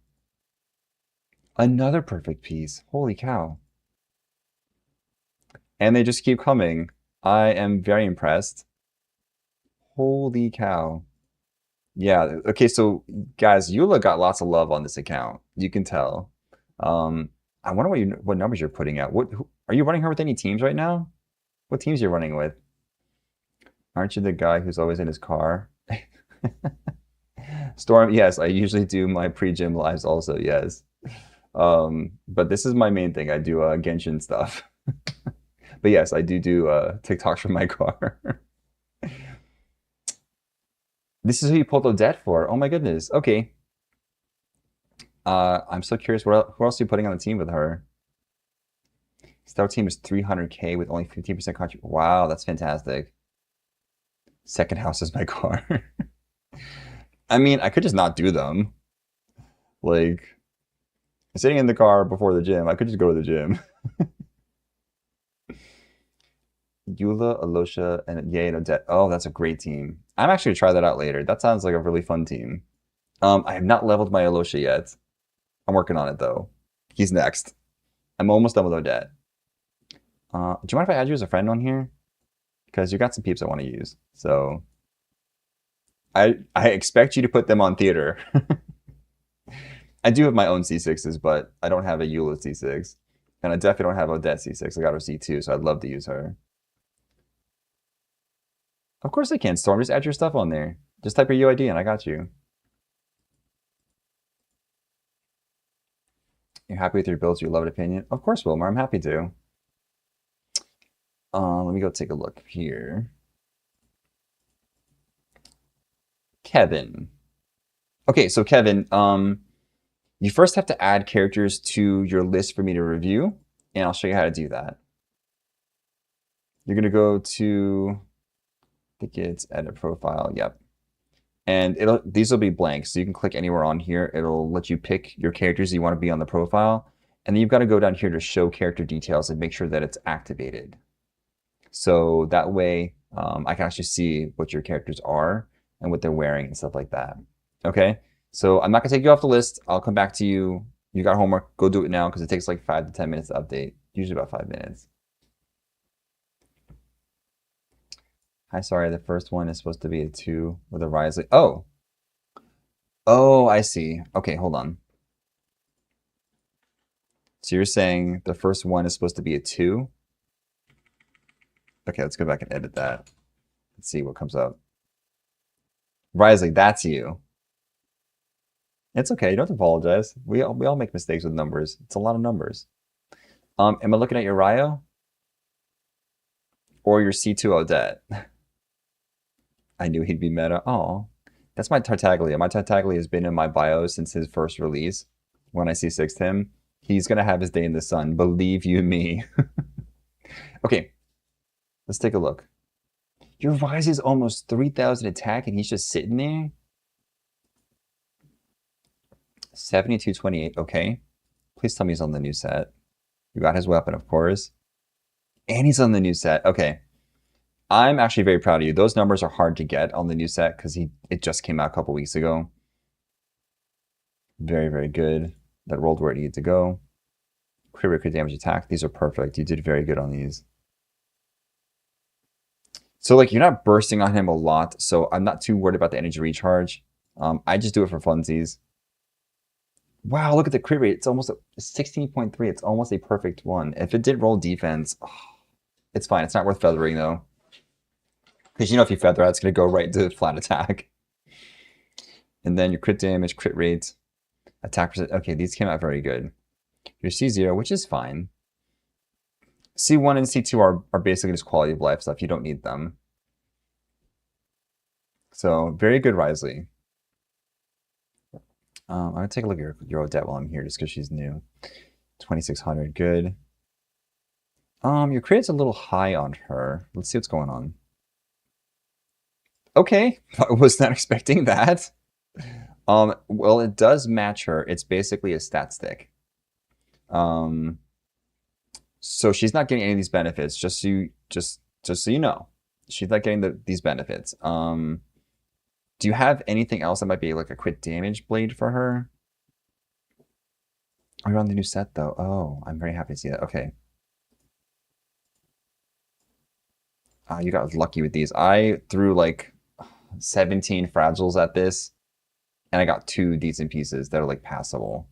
Another perfect piece. Holy cow. And they just keep coming. I am very impressed. Holy cow. Yeah, okay, so guys, Eula got lots of love on this account. You can tell. Um, I wonder what numbers you're putting out. Are you running her with any teams right now? What teams are you running with? Aren't you the guy who's always in his car? Storm, yes, I usually do my pre-gym lives also, yes. But this is my main thing. I do Genshin stuff. But yes, I do TikToks from my car. This is who you pulled Odette for. Oh my goodness. Okay. I'm so curious. Who else are you putting on the team with her? Star team is 300K with only 15% contribution. Wow, that's fantastic. Second house is my car. I mean, I could just not do them. Like, sitting in the car before the gym, I could just go to the gym. Eula, Alosha, and Ye and Odette. Oh, that's a great team. I'm actually gonna try that out later. That sounds like a really fun team. I have not leveled my Alosha yet. I'm working on it though. He's next. I'm almost done with Odette. Do you mind if I add you as a friend on here? Because you got some peeps I want to use. So I expect you to put them on theater. I do have my own C6s, but I don't have a Eula C6. And I definitely don't have Odette C6. I got her C2, so I'd love to use her. Of course I can, Storm. Just add your stuff on there. Just type your UID and I got you. You're happy with your builds, your loved opinion? Of course, Wilmer. I'm happy to. Let me go take a look here. Kevin. Okay, so Kevin, you first have to add characters to your list for me to review, and I'll show you how to do that. You're gonna go to, I think it's edit profile, yep. And these will be blank, so you can click anywhere on here. It'll let you pick your characters you want to be on the profile, and then you've got to go down here to show character details and make sure that it's activated. So that way, I can actually see what your characters are and what they're wearing and stuff like that. Okay, so I'm not gonna take you off the list. I'll come back to you. You got homework, go do it now because it takes like 5 to 10 minutes to update, usually about 5 minutes. Hi, sorry, the first one is supposed to be a 2 with a Risley. Oh! Oh, I see. Okay, hold on. So you're saying the first one is supposed to be a 2? Okay, let's go back and edit that. Let's see what comes up. Risley, that's you. It's okay, you don't have to apologize. We all make mistakes with numbers. It's a lot of numbers. Am I looking at your Ryo? Or your C2 Odette? I knew he'd be meta. Oh, that's my Tartaglia. My Tartaglia has been in my bio since his first release. When I C6'd him, he's going to have his day in the sun. Believe you me. Okay, let's take a look. Your Rise is almost 3,000 attack and he's just sitting there? 7228, okay. Please tell me he's on the new set. You got his weapon, of course. And he's on the new set. Okay. I'm actually very proud of you. Those numbers are hard to get on the new set because it just came out a couple weeks ago. Very, very good. That rolled where it needed to go. Crit damage attack. These are perfect. You did very good on these. So like you're not bursting on him a lot, so I'm not too worried about the energy recharge. I just do it for funsies. Wow, look at the crit rate. It's almost 16.3. It's almost a perfect one. If it did roll defense, oh, it's fine. It's not worth feathering though. Because you know if you feather out, it's going to go right into flat attack. And then your crit damage, crit rate, attack percent. Okay, these came out very good. Your C0, which is fine. C1 and C2 are basically just quality of life stuff. You don't need them. So, very good, Risley. I'm going to take a look at your Odette while I'm here, just because she's new. 2600, good. Your crit's a little high on her. Let's see what's going on. Okay, I was not expecting that. Well, it does match her. It's basically a stat stick. So she's not getting any of these benefits, just so you know. She's like getting these benefits. Do you have anything else that might be like a crit damage blade for her? Oh, you're on the new set though. Oh, I'm very happy to see that. Okay. You got lucky with these. I threw like 17 fragiles at this, and I got 2 decent pieces that are like passable.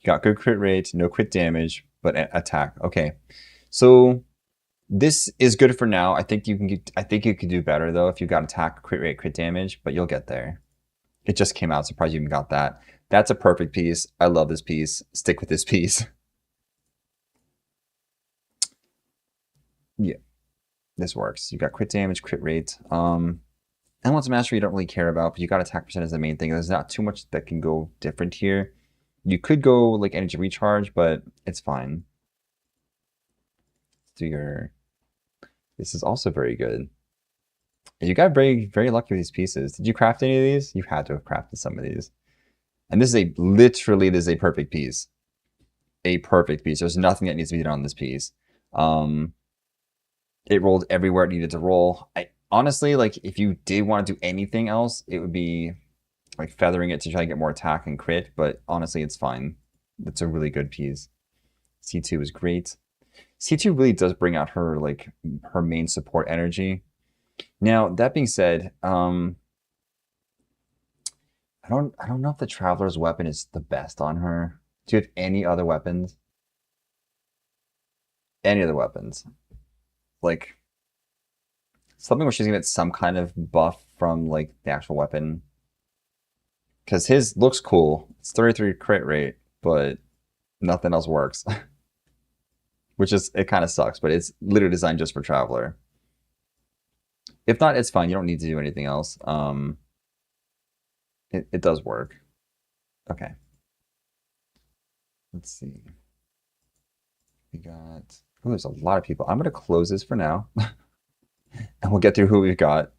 You got good crit rate, no crit damage, but attack. Okay, so this is good for now. I think you can get, I think you could do better though if you got attack, crit rate, crit damage, but you'll get there. It just came out. Surprised you even got that. That's a perfect piece. I love this piece. Stick with this piece. Yeah, this works. You got crit damage, crit rate. Elemental Mastery you don't really care about, but you got attack percent as the main thing. There's not too much that can go different here. You could go like energy recharge, but it's fine. Let's do your... This is also very good. You got very, very lucky with these pieces. Did you craft any of these? You had to have crafted some of these. And this is a, literally, this is a perfect piece. A perfect piece. There's nothing that needs to be done on this piece. It rolled everywhere it needed to roll. Honestly, like, if you did want to do anything else, it would be like feathering it to try to get more attack and crit, but honestly, it's fine. It's a really good piece. C2 is great. C2 really does bring out her, like, her main support energy. Now, that being said, I don't know if the Traveler's weapon is the best on her. Do you have any other weapons? Any other weapons? Like, something where she's gonna get some kind of buff from, like, the actual weapon. Because his looks cool. It's 33 crit rate, but nothing else works. Which is, it kind of sucks, but it's literally designed just for Traveler. If not, it's fine. You don't need to do anything else. It does work. Okay. Let's see. We got... Oh, there's a lot of people. I'm going to close this for now. And we'll get through who we've got.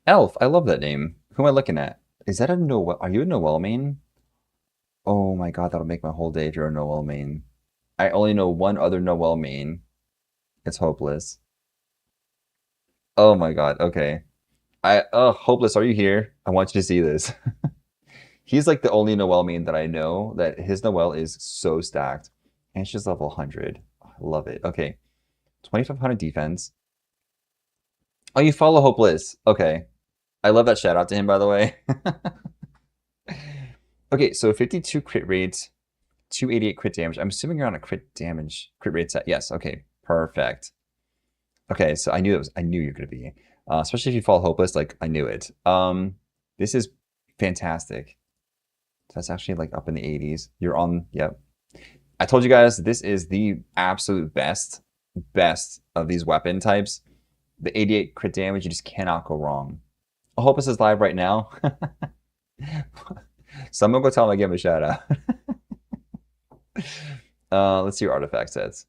Elf. I love that name. Who am I looking at? Is that a Noel? Are you a Noel main? Oh my god, that'll make my whole day if you're a Noel main. I only know one other Noel main. It's Hopeless. Oh my god, okay. Hopeless, are you here? I want you to see this. He's like the only Noel main that I know that his Noel is so stacked. And she's level 100. I love it. Okay. 2500 defense. Oh, you follow Hopeless. Okay. I love that shout out to him, by the way. Okay, so 52 crit rate, 288 crit damage. I'm assuming you're on a crit rate set. Yes, okay. Perfect. Okay, so I knew you're gonna be. Especially if you fall Hopeless, like I knew it. This is fantastic. That's actually like up in the 80s. You're on, yep. I told you guys this is the absolute best of these weapon types. The 88 crit damage, you just cannot go wrong. Hopeless is live right now. Someone go tell him I give him a shout out. Let's see your artifact sets.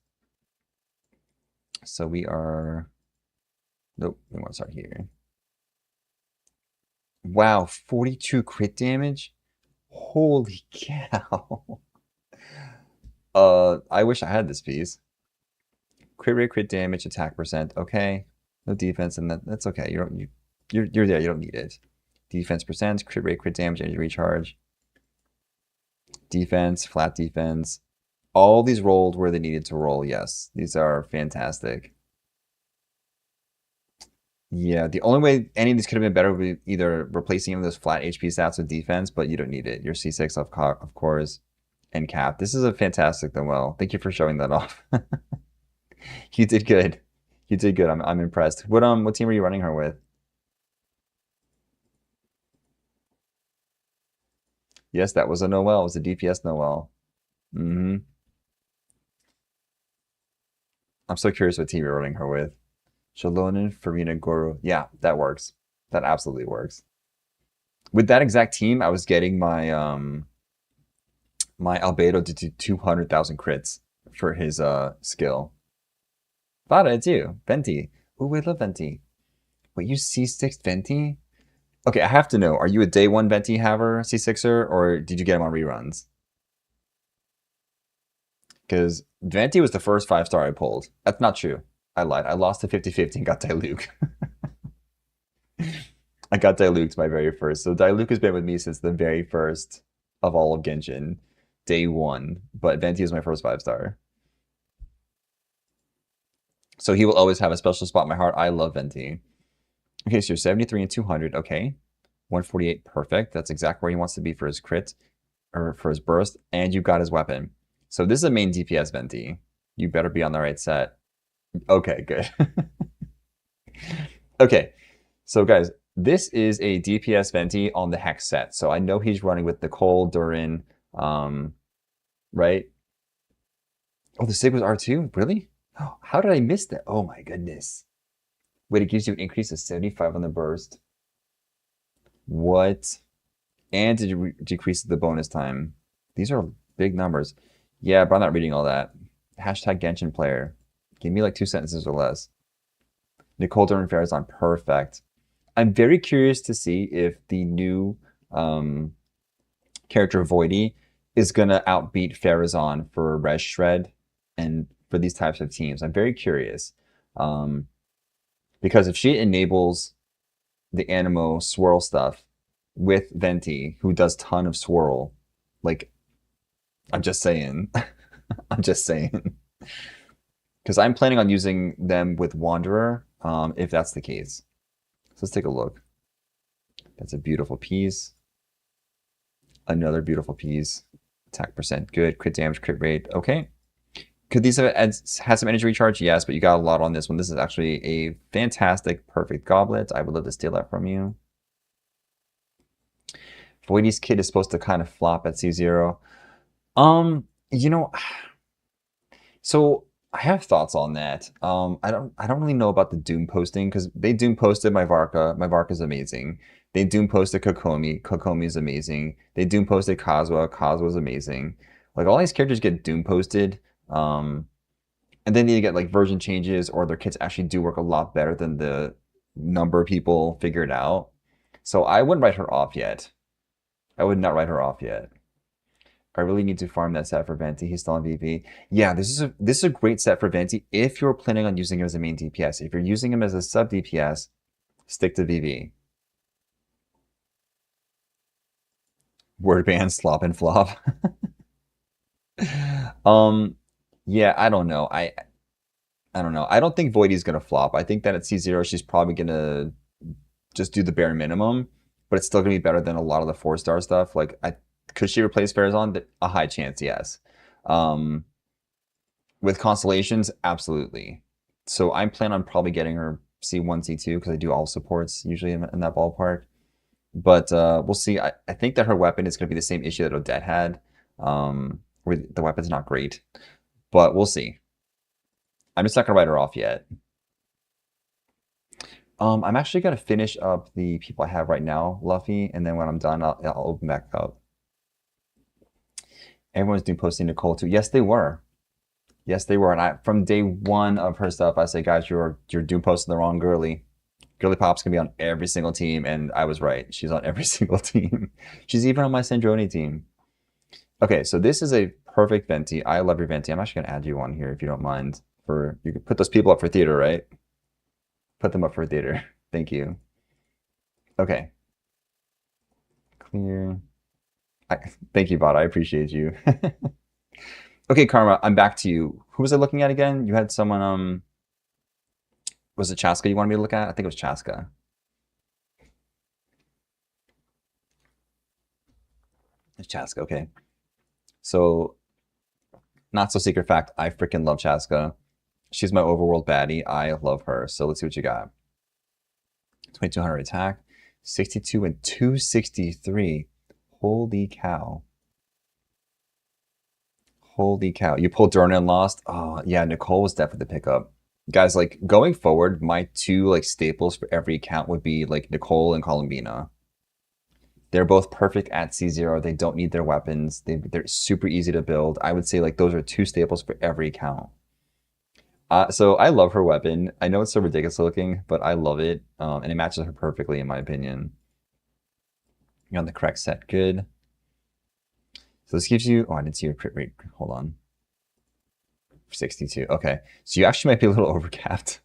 So we are... Nope, we want to start here. Wow, 42 crit damage? Holy cow. I wish I had this piece. Crit rate, crit damage, attack percent. Okay. No defense, and that's okay. You're there, you don't need it. Defense percent, crit rate, crit damage, energy recharge. Defense, flat defense. All these rolled where they needed to roll, yes. These are fantastic. Yeah, the only way any of these could have been better would be either replacing them with those flat HP stats with defense, but you don't need it. Your C6, of course, and cap. This is a fantastic Noel. Thank you for showing that off. You did good. You did good. I'm impressed. What team are you running her with? Yes, that was a Noel. It was a DPS Noel. Mm-hmm. I'm so curious what team you're running her with. Shalonen, Farina, Goro. Yeah, that works. That absolutely works. With that exact team, I was getting my my Albedo to do 200,000 crits for his skill. Vada, it's you. Venti. Ooh, I love Venti. Wait, you C6 Venti? Okay, I have to know. Are you a day one Venti haver C6er, or did you get him on reruns? Because Venti was the first 5-star I pulled. That's not true. I lied. I lost to 50-50 and got Diluc. I got Diluc my very first. So Diluc has been with me since the very first of all of Genshin. Day 1. But Venti is my first 5-star. So he will always have a special spot in my heart. I love Venti. Okay, so you're 73 and 200. Okay. 148. Perfect. That's exactly where he wants to be for his crit. Or for his burst. And you got his weapon. So this is a main DPS Venti. You better be on the right set. Okay, good. Okay. So guys, this is a DPS Venti on the Hex set. So I know he's running with Nicole, Durin, right? Oh, the Sig was R2? Really? Oh, how did I miss that? Oh my goodness. Wait, it gives you an increase of 75 on the burst. What? And to decrease the bonus time. These are big numbers. Yeah, but I'm not reading all that. Hashtag Genshin player. Give me like 2 sentences or less. Nicole Durin Farazan, perfect. I'm very curious to see if the new character Voidy is going to outbeat Farazan for Res Shred and for these types of teams. I'm very curious. Because if she enables the Animo swirl stuff with Venti, who does ton of swirl, like, I'm just saying. I'm just saying. Because I'm planning on using them with Wanderer, if that's the case. So let's take a look. That's a beautiful piece. Another beautiful piece. Attack percent, good. Crit damage, crit rate, okay. Could these have some energy recharge? Yes, but you got a lot on this one. This is actually a fantastic, perfect goblet. I would love to steal that from you. Voidy's kit is supposed to kind of flop at C0. You know, so I have thoughts on that. I don't really know about the Doom posting because they Doom posted my Varka. My Varka's amazing. They Doom posted Kokomi. Kokomi is amazing. They Doom posted Kazuha. Kazuha's amazing. Like all these characters get Doom posted. And then they get like version changes or their kits actually do work a lot better than the number of people figured out. So I wouldn't write her off yet. I would not write her off yet. I really need to farm that set for Venti. He's still on VV. Yeah, this is a great set for Venti if you're planning on using him as a main DPS. If you're using him as a sub DPS, stick to VV. Word ban, slop and flop. Yeah, I don't know. I don't know. I don't think Voidy's gonna flop. I think that at C0 she's probably gonna just do the bare minimum, but it's still gonna be better than a lot of the 4-star stuff. Like could she replace Farazan? A high chance, yes. With Constellations, absolutely. So I'm planning on probably getting her C1, C2 because I do all supports usually in that ballpark. But we'll see. I think that her weapon is going to be the same issue that Odette had, where the weapon's not great. But we'll see. I'm just not going to write her off yet. I'm actually going to finish up the people I have right now, Luffy, and then when I'm done, I'll open back up. Everyone's doing posting Nicole too. Yes, they were. Yes, they were. And from day 1 of her stuff, I say, guys, you're doing posting the wrong girly. Girly Pop's gonna be on every single team, and I was right. She's on every single team. She's even on my Sandroni team. Okay, so this is a perfect Venti. I love your Venti. I'm actually gonna add you on here if you don't mind. You can put those people up for theater, right? Put them up for theater. Thank you. Okay. Clear. Thank you, bot. I appreciate you. Okay, Karma, I'm back to you. Who was I looking at again? You had someone, was it Chaska you wanted me to look at? I think it was Chaska. It's Chaska, okay. So, not so secret fact, I freaking love Chaska. She's my overworld baddie. I love her. So let's see what you got. 2200 attack, 62 and 263. Holy cow. Holy cow. You pulled Durna and lost? Oh, yeah, Nicole was definitely the pickup. Guys, like, going forward, my 2, like, staples for every account would be, like, Nicole and Columbina. They're both perfect at C0. They don't need their weapons. They're super easy to build. I would say, like, those are 2 staples for every account. So I love her weapon. I know it's so ridiculous looking, but I love it. And it matches her perfectly, in my opinion. You're on the correct set. Good. So this gives you... Oh, I didn't see your crit rate. Hold on. 62. Okay. So you actually might be a little overcapped.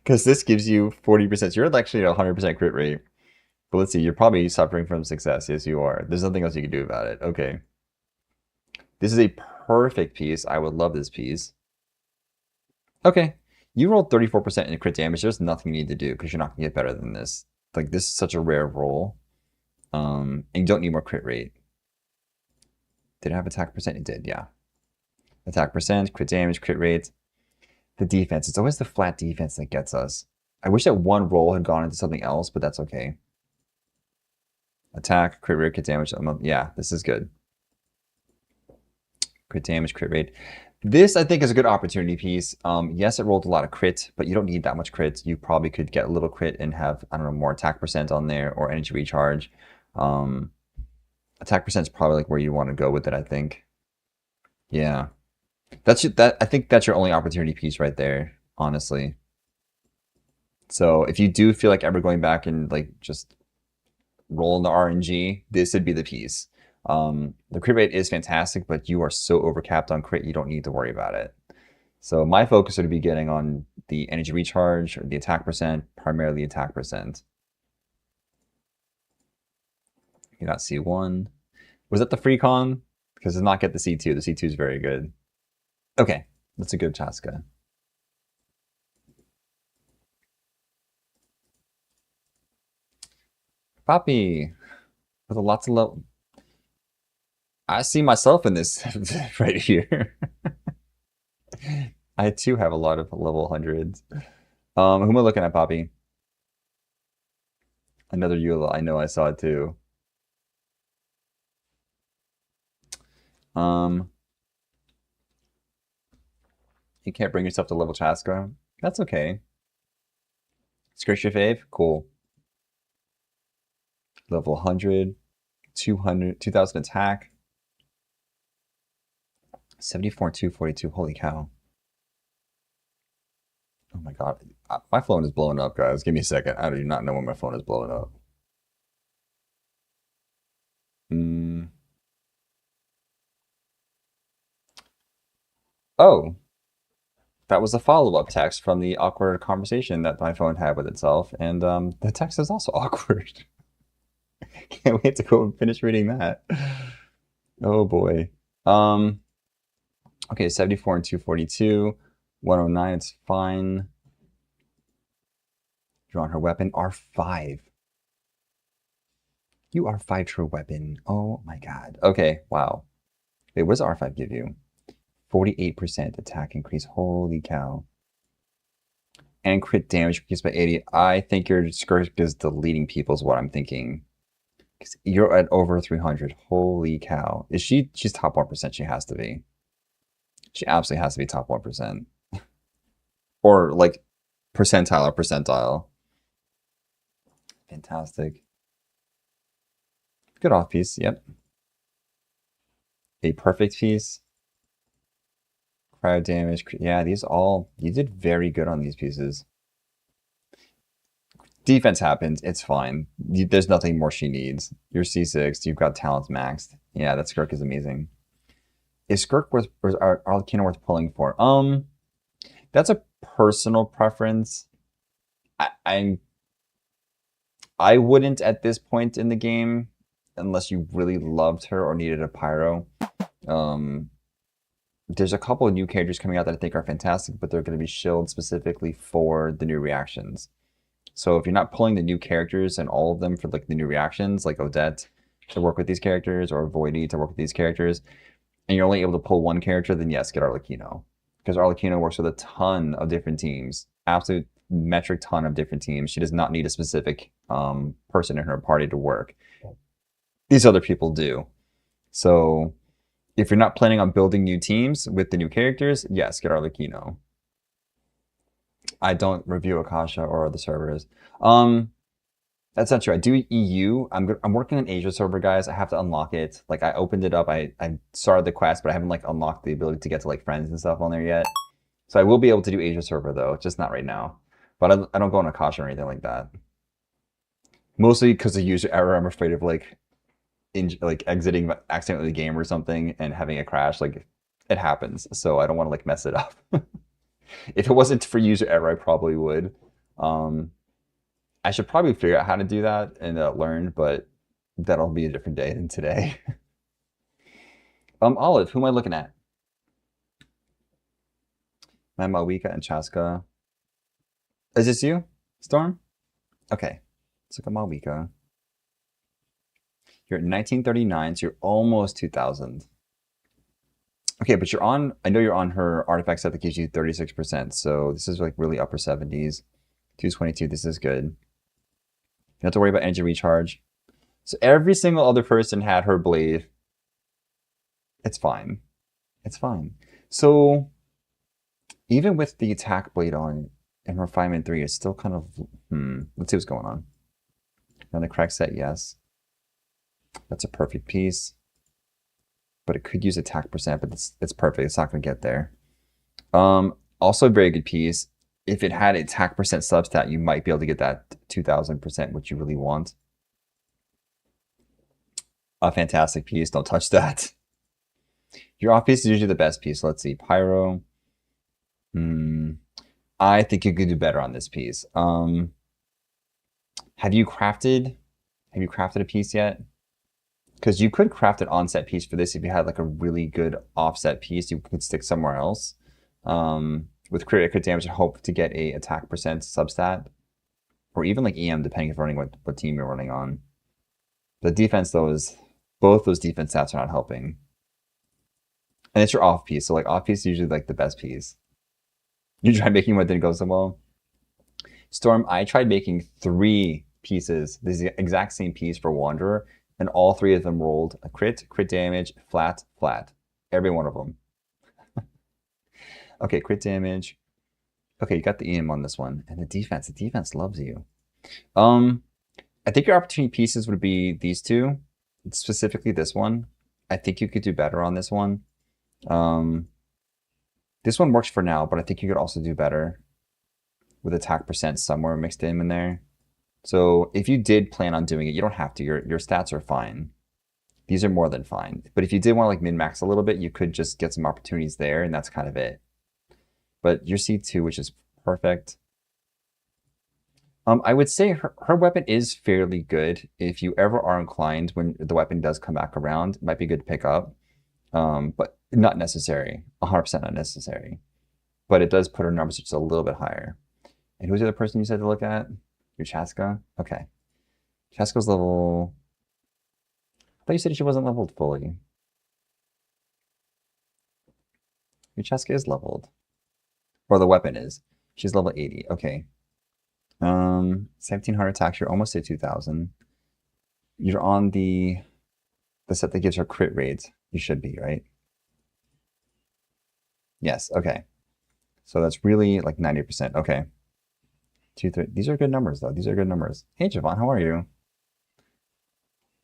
Because this gives you 40%. So you're actually at 100% crit rate. But let's see, you're probably suffering from success. Yes, you are. There's nothing else you can do about it. Okay. This is a perfect piece. I would love this piece. Okay. You rolled 34% in crit damage. There's nothing you need to do because you're not going to get better than this. Like, this is such a rare roll. And you don't need more crit rate. Did it have attack percent? It did, yeah. Attack percent, crit damage, crit rate. The defense. It's always the flat defense that gets us. I wish that one roll had gone into something else, but that's okay. Attack, crit rate, crit damage. Yeah, this is good. Crit damage, crit rate. This, I think, is a good opportunity piece. Yes, it rolled a lot of crit, but you don't need that much crit. You probably could get a little crit and have, I don't know, more attack percent on there or energy recharge. Attack percent is probably like where you want to go with it, I think. Yeah. I think that's your only opportunity piece right there, honestly. So if you do feel like ever going back and like just rolling the RNG, this would be the piece. The crit rate is fantastic, but you are so overcapped on crit, you don't need to worry about it. So my focus would be getting on the energy recharge or the attack percent, primarily attack percent. You got C1. Was that the free con? Because did not get the C2. The C2 is very good. Okay, that's a good Chaska. Poppy, with lots of love. I see myself in this right here. I too have a lot of level 100s. Who am I looking at, Poppy? Another Eula. I know I saw it too. You can't bring yourself to level Chaska. That's okay. Scratch your fave? Cool. Level 100, 200, 2000 attack. 74, 242. Holy cow. Oh my god. My phone is blowing up, guys. Give me a second. I do not know when my phone is blowing up. Oh. That was a follow-up text from the awkward conversation that my phone had with itself. And the text is also awkward. Can't wait to go and finish reading that. Oh boy. Okay, 74 and 242. 109, it's fine. Drawing her weapon. R5. You R5 true weapon. Oh my god. Okay, wow. Wait, what does R5 give you? 48% attack increase. Holy cow. And crit damage increased by 80. I think your skirt is deleting people is what I'm thinking. Because you're at over 300. Holy cow. Is she's top 1%. She has to be. She absolutely has to be top 1%. Or like percentile or percentile. Fantastic. Good off piece. Yep. A perfect piece. Cryo damage. Yeah, these all... You did very good on these pieces. Defense happens. It's fine. There's nothing more she needs. You're C6. You've got talents maxed. Yeah, that Skirk is amazing. Is Skirk worth... Or is Arlecchino worth pulling for? That's a personal preference. I wouldn't at this point in the game, unless you really loved her or needed a pyro. There's a couple of new characters coming out that I think are fantastic, but they're going to be shilled specifically for the new reactions. So if you're not pulling the new characters and all of them for like the new reactions, like Odette to work with these characters or Voidy to work with these characters, and you're only able to pull one character, then yes, get Arlecchino. Because Arlecchino works with a ton of different teams. Absolute metric ton of different teams. She does not need a specific person in her party to work. These other people do. So if you're not planning on building new teams with the new characters, yes, get Arlecchino. I don't review Akasha or other servers. That's not true. I do EU. I'm working on Asia server, guys. I have to unlock it. Like I opened it up. I started the quest, but I haven't like unlocked the ability to get to like friends and stuff on there yet. So I will be able to do Asia server though, just not right now. But I don't go on Akasha or anything like that. Mostly because of user error. I'm afraid of like exiting accidentally the game or something and having a crash. Like it happens. So I don't want to like mess it up. If it wasn't for user error, I probably would. I should probably figure out how to do that and learn, but that'll be a different day than today. Olive, who am I looking at? Malwika and Chaska. Is this you, Storm? Okay, let's look at Malwika. You're at 1939, so you're almost 2000. Okay, but you're on, I know you're on her artifact set that gives you 36%, so this is like really upper 70s. 222, this is good. You don't have to worry about energy recharge. So every single other person had her blade. It's fine. It's fine. So even with the attack blade on and refinement 3, it's still kind of, let's see what's going on. On the crack set, yes. That's a perfect piece. But it could use attack percent, but it's perfect. It's not going to get there. Also a very good piece. If it had attack percent substat, you might be able to get that 2000%, which you really want. A fantastic piece. Don't touch that. Your off piece is usually the best piece. Let's see. Pyro. I think you could do better on this piece. Have you crafted a piece yet? Because you could craft an onset piece for this if you had like a really good offset piece you could stick somewhere else. With crit damage and hope to get a attack percent substat. Or even like EM, depending if you're running what team you're running on. The defense though is, both those defense stats are not helping. And it's your off piece, so like off piece is usually like the best piece. You tried making one, didn't go so well. Storm, I tried making 3 pieces, this exact same piece for Wanderer, and all 3 of them rolled a crit damage, flat, flat. Every one of them. Okay, crit damage. Okay, you got the EM on this one. And the defense loves you. I think your opportunity pieces would be these 2, specifically this one. I think you could do better on this one. This one works for now, but I think you could also do better with attack percent somewhere mixed in there. So if you did plan on doing it, you don't have to. Your stats are fine. These are more than fine. But if you did want to like min-max a little bit, you could just get some opportunities there, and that's kind of it. But your C2, which is perfect. I would say her weapon is fairly good. If you ever are inclined, when the weapon does come back around, it might be good to pick up. But not necessary. 100% not necessary. But it does put her numbers just a little bit higher. And who's the other person you said to look at? Your Chaska? Okay. Chaska's level... I thought you said she wasn't leveled fully. Your Chaska is leveled. Or the weapon is. She's level 80. Okay. 1700 attacks. You're almost at 2000. You're on the set that gives her crit rates. You should be, right? Yes, okay. So that's really like 90%. Okay. 2, 3. These are good numbers, though. These are good numbers. Hey, Javon, how are you?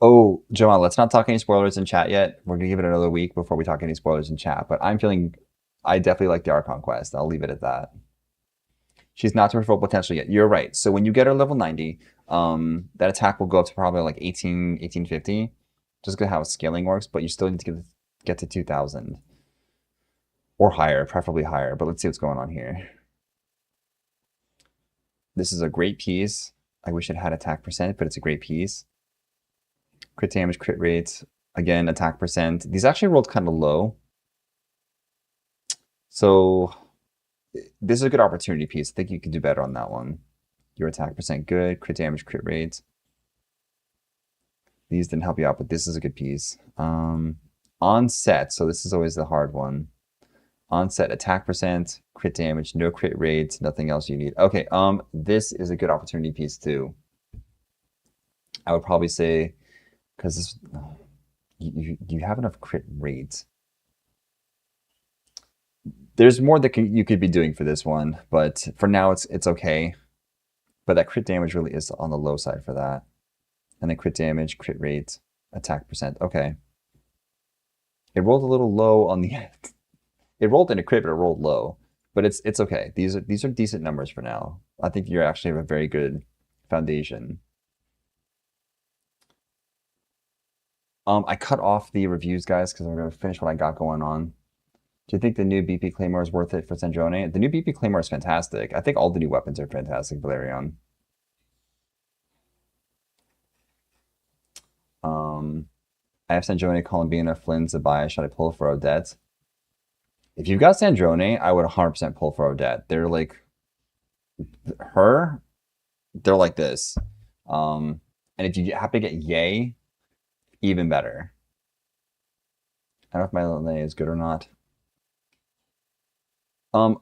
Oh, Javon, let's not talk any spoilers in chat yet. We're going to give it another week before we talk any spoilers in chat. But I definitely like the Archon quest. I'll leave it at that. She's not to her full potential yet. You're right. So when you get her level 90, that attack will go up to probably like 1850. Just because how scaling works, but you still need to get to 2000. Or higher, preferably higher. But let's see what's going on here. This is a great piece. I wish it had attack percent, but it's a great piece. Crit damage, crit rate. Again, attack percent. These actually rolled kind of low. So this is a good opportunity piece. I think you can do better on that one. Your attack percent good. Crit damage, crit rate. These didn't help you out, but this is a good piece. On set, so this is always the hard one. On set, attack percent, crit damage, no crit rate, nothing else you need. Okay, this is a good opportunity piece too. I would probably say, because this, you have enough crit rates. There's more that you could be doing for this one, but for now it's okay. But that crit damage really is on the low side for that. And then crit damage, crit rate, attack percent. Okay. It rolled a little low on the end. It rolled in a crit, but it rolled low. But it's okay. These are decent numbers for now. I think you actually have a very good foundation. I cut off the reviews, guys, because I'm going to finish what I got going on. Do you think the new BP Claymore is worth it for Sandrone? The new BP Claymore is fantastic. I think all the new weapons are fantastic, Valerion. I have Sandrone, Columbina, Flynn, Zabaya. Should I pull for Odette? If you've got Sandrone, I would 100% pull for Odette. They're like her. They're like this. And if you happen to get Yay, even better. I don't know if my Lene is good or not. Well,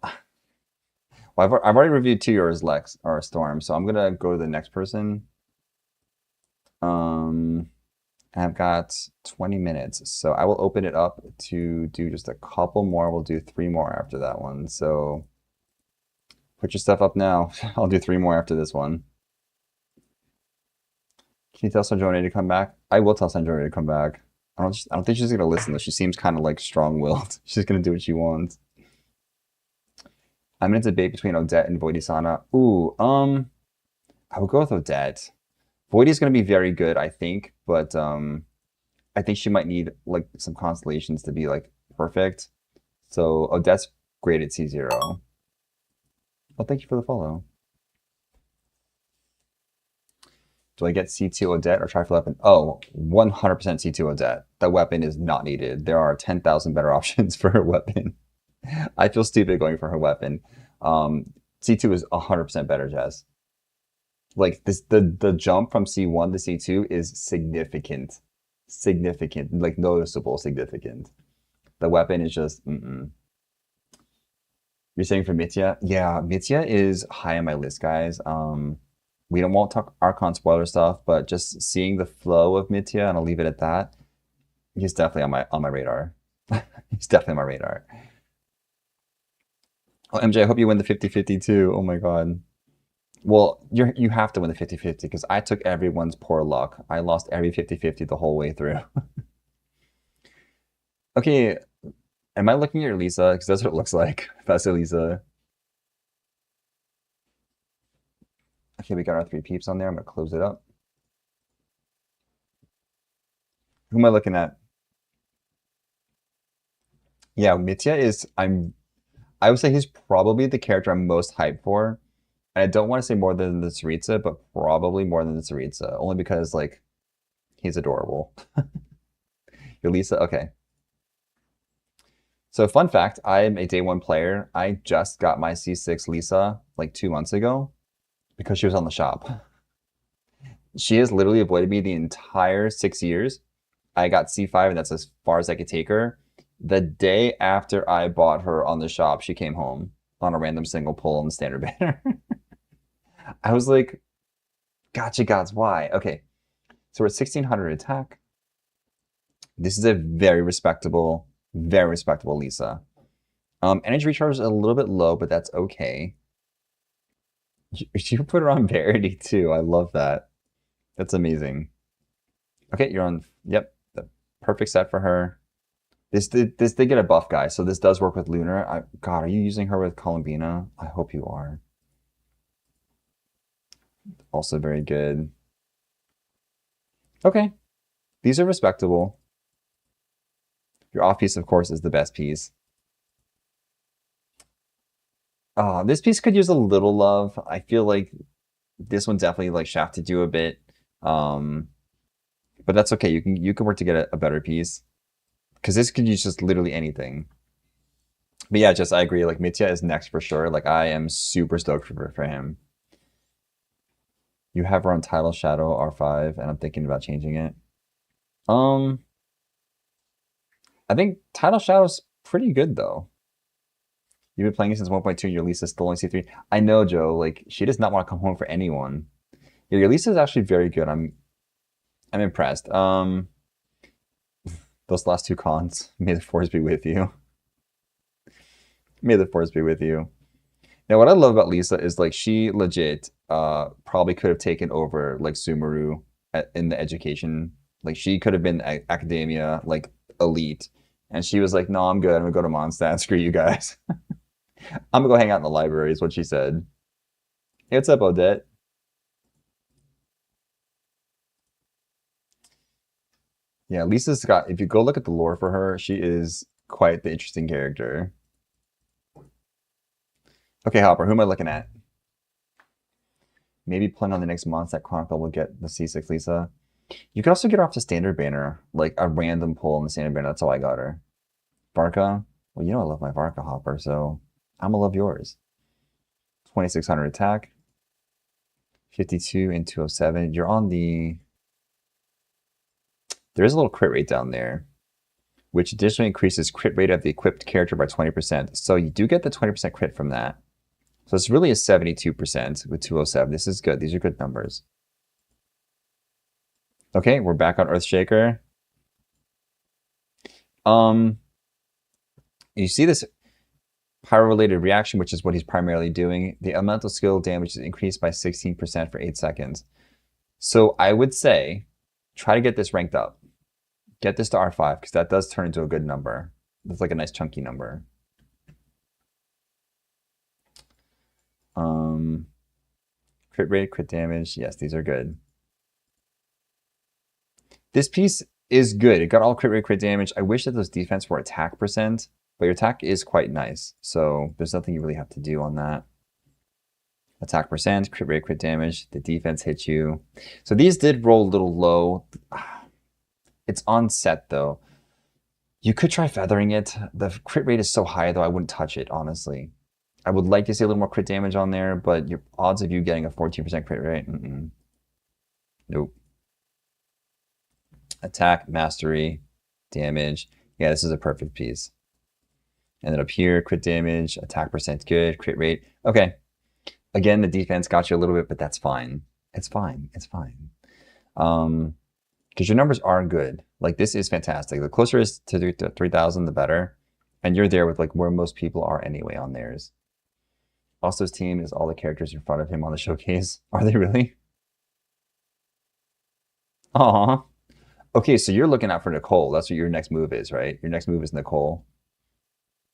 I've already reviewed 2 yours, Lex or Storm, so I'm gonna go to the next person. I've got 20 minutes, so I will open it up to do just a couple more. We'll do 3 more after that one. So put your stuff up now. I'll do 3 more after this one. Can you tell Sanjoni to come back? I will tell Sanjoni to come back. I don't think she's gonna listen though. She seems kind of like strong-willed. She's gonna do what she wants. I'm in a debate between Odette and Voidisana. Ooh, I would go with Odette. Voidy's gonna be very good, I think, but I think she might need like some constellations to be like perfect. So Odette's great at C0. Well, thank you for the follow. Do I get C2 Odette or try for weapon? Oh, 100% C2 Odette. That weapon is not needed. There are 10,000 better options for her weapon. I feel stupid going for her weapon. C2 is 100% better, Jess. Like this, the jump from C1 to C2 is significant. Significant, like noticeable significant. The weapon is just, You're saying for Mitya? Yeah, Mitya is high on my list, guys. We don't want to talk Archon spoiler stuff, but just seeing the flow of Mitya, and I'll leave it at that. He's definitely on my radar. He's definitely on my radar. Oh, MJ, I hope you win the 50-50 too. Oh my god. Well, you have to win the 50-50 because I took everyone's poor luck. I lost every 50-50 the whole way through. Okay, am I looking at Lisa? Because that's what it looks like. That's Lisa. Okay, we got our 3 peeps on there. I'm gonna close it up. Who am I looking at? Yeah, Mitya is I would say he's probably the character I'm most hyped for. And I don't want to say more than the Tsaritsa, but probably more than the Tsaritsa. Only because like he's adorable. Your Lisa, okay. So fun fact, I'm a day 1 player. I just got my C6 Lisa like 2 months ago because she was on the shop. She has literally avoided me the entire 6 years. I got C5 and that's as far as I could take her. The day after I bought her on the shop, she came home on a random single pull on the standard banner. I was like, gotcha gods, why? Okay, so we're at 1600 attack. This is a very respectable Lisa. Energy recharge is a little bit low, but that's okay. You put her on Verity too. I love that. That's amazing. Okay, you're on, yep, the perfect set for her. This did get a buff, guys, so this does work with Lunar. God, are you using her with Columbina? I hope you are. Also very good. Okay, these are respectable. Your off piece, of course, is the best piece. This piece could use a little love. I feel like this one definitely like shafted you a bit. But that's okay. You can work to get a better piece. Because this could use just literally anything. But yeah, I agree. Like Mitya is next for sure. Like I am super stoked for him. You have her on Title Shadow R5, and I'm thinking about changing it. I think Title Shadow's pretty good though. You've been playing it since 1.2 and your Lisa's still only C3. I know, Joe, like she does not want to come home for anyone. Yeah, your Lisa's actually very good. I'm impressed. Those last 2 cons. May the force be with you. May the force be with you. Now, what I love about Lisa is like she legit probably could have taken over like Sumeru in the education. Like she could have been academia, like elite. And she was like, no, I'm good. I'm gonna go to Mondstadt. Screw you guys. I'm gonna go hang out in the library is what she said. Hey, what's up, Odette? Yeah, Lisa's got, if you go look at the lore for her, she is quite the interesting character. Okay, Hopper, who am I looking at? Maybe plan on the next Mondstadt Chronicle will get the C6 Lisa. You could also get her off the standard banner, like a random pull in the standard banner. That's how I got her. Varka. Well, you know I love my Varka, Hopper, so I'm gonna love yours. 2600 attack. 52 and 207. You're on the... There is a little crit rate down there, which additionally increases crit rate of the equipped character by 20%. So you do get the 20% crit from that. So it's really a 72% with 207. This is good. These are good numbers. Okay, we're back on Earthshaker. You see this pyro-related reaction, which is what he's primarily doing. The elemental skill damage is increased by 16% for 8 seconds. So I would say, try to get this ranked up. Get this to R5, because that does turn into a good number. It's like a nice chunky number. Crit rate, crit damage. Yes, these are good. This piece is good. It got all crit rate, crit damage. I wish that those defense were attack percent, but your attack is quite nice. So there's nothing you really have to do on that. Attack percent, crit rate, crit damage. The defense hits you. So these did roll a little low. It's on set though. You could try feathering it. The crit rate is so high though, I wouldn't touch it, honestly. I would like to see a little more crit damage on there, but your odds of you getting a 14% crit rate, nope. Attack, mastery, damage. Yeah, this is a perfect piece. And then up here, crit damage, attack percent good, crit rate. Okay. Again, the defense got you a little bit, but that's fine. It's fine. It's fine. Because your numbers are good. Like, this is fantastic. The closer it is to 3,000, the better. And you're there with, like, where most people are anyway on theirs. Also, his team is all the characters in front of him on the showcase. Are they really? Aw. Okay, so you're looking out for Nicole. That's what your next move is, right? Your next move is Nicole.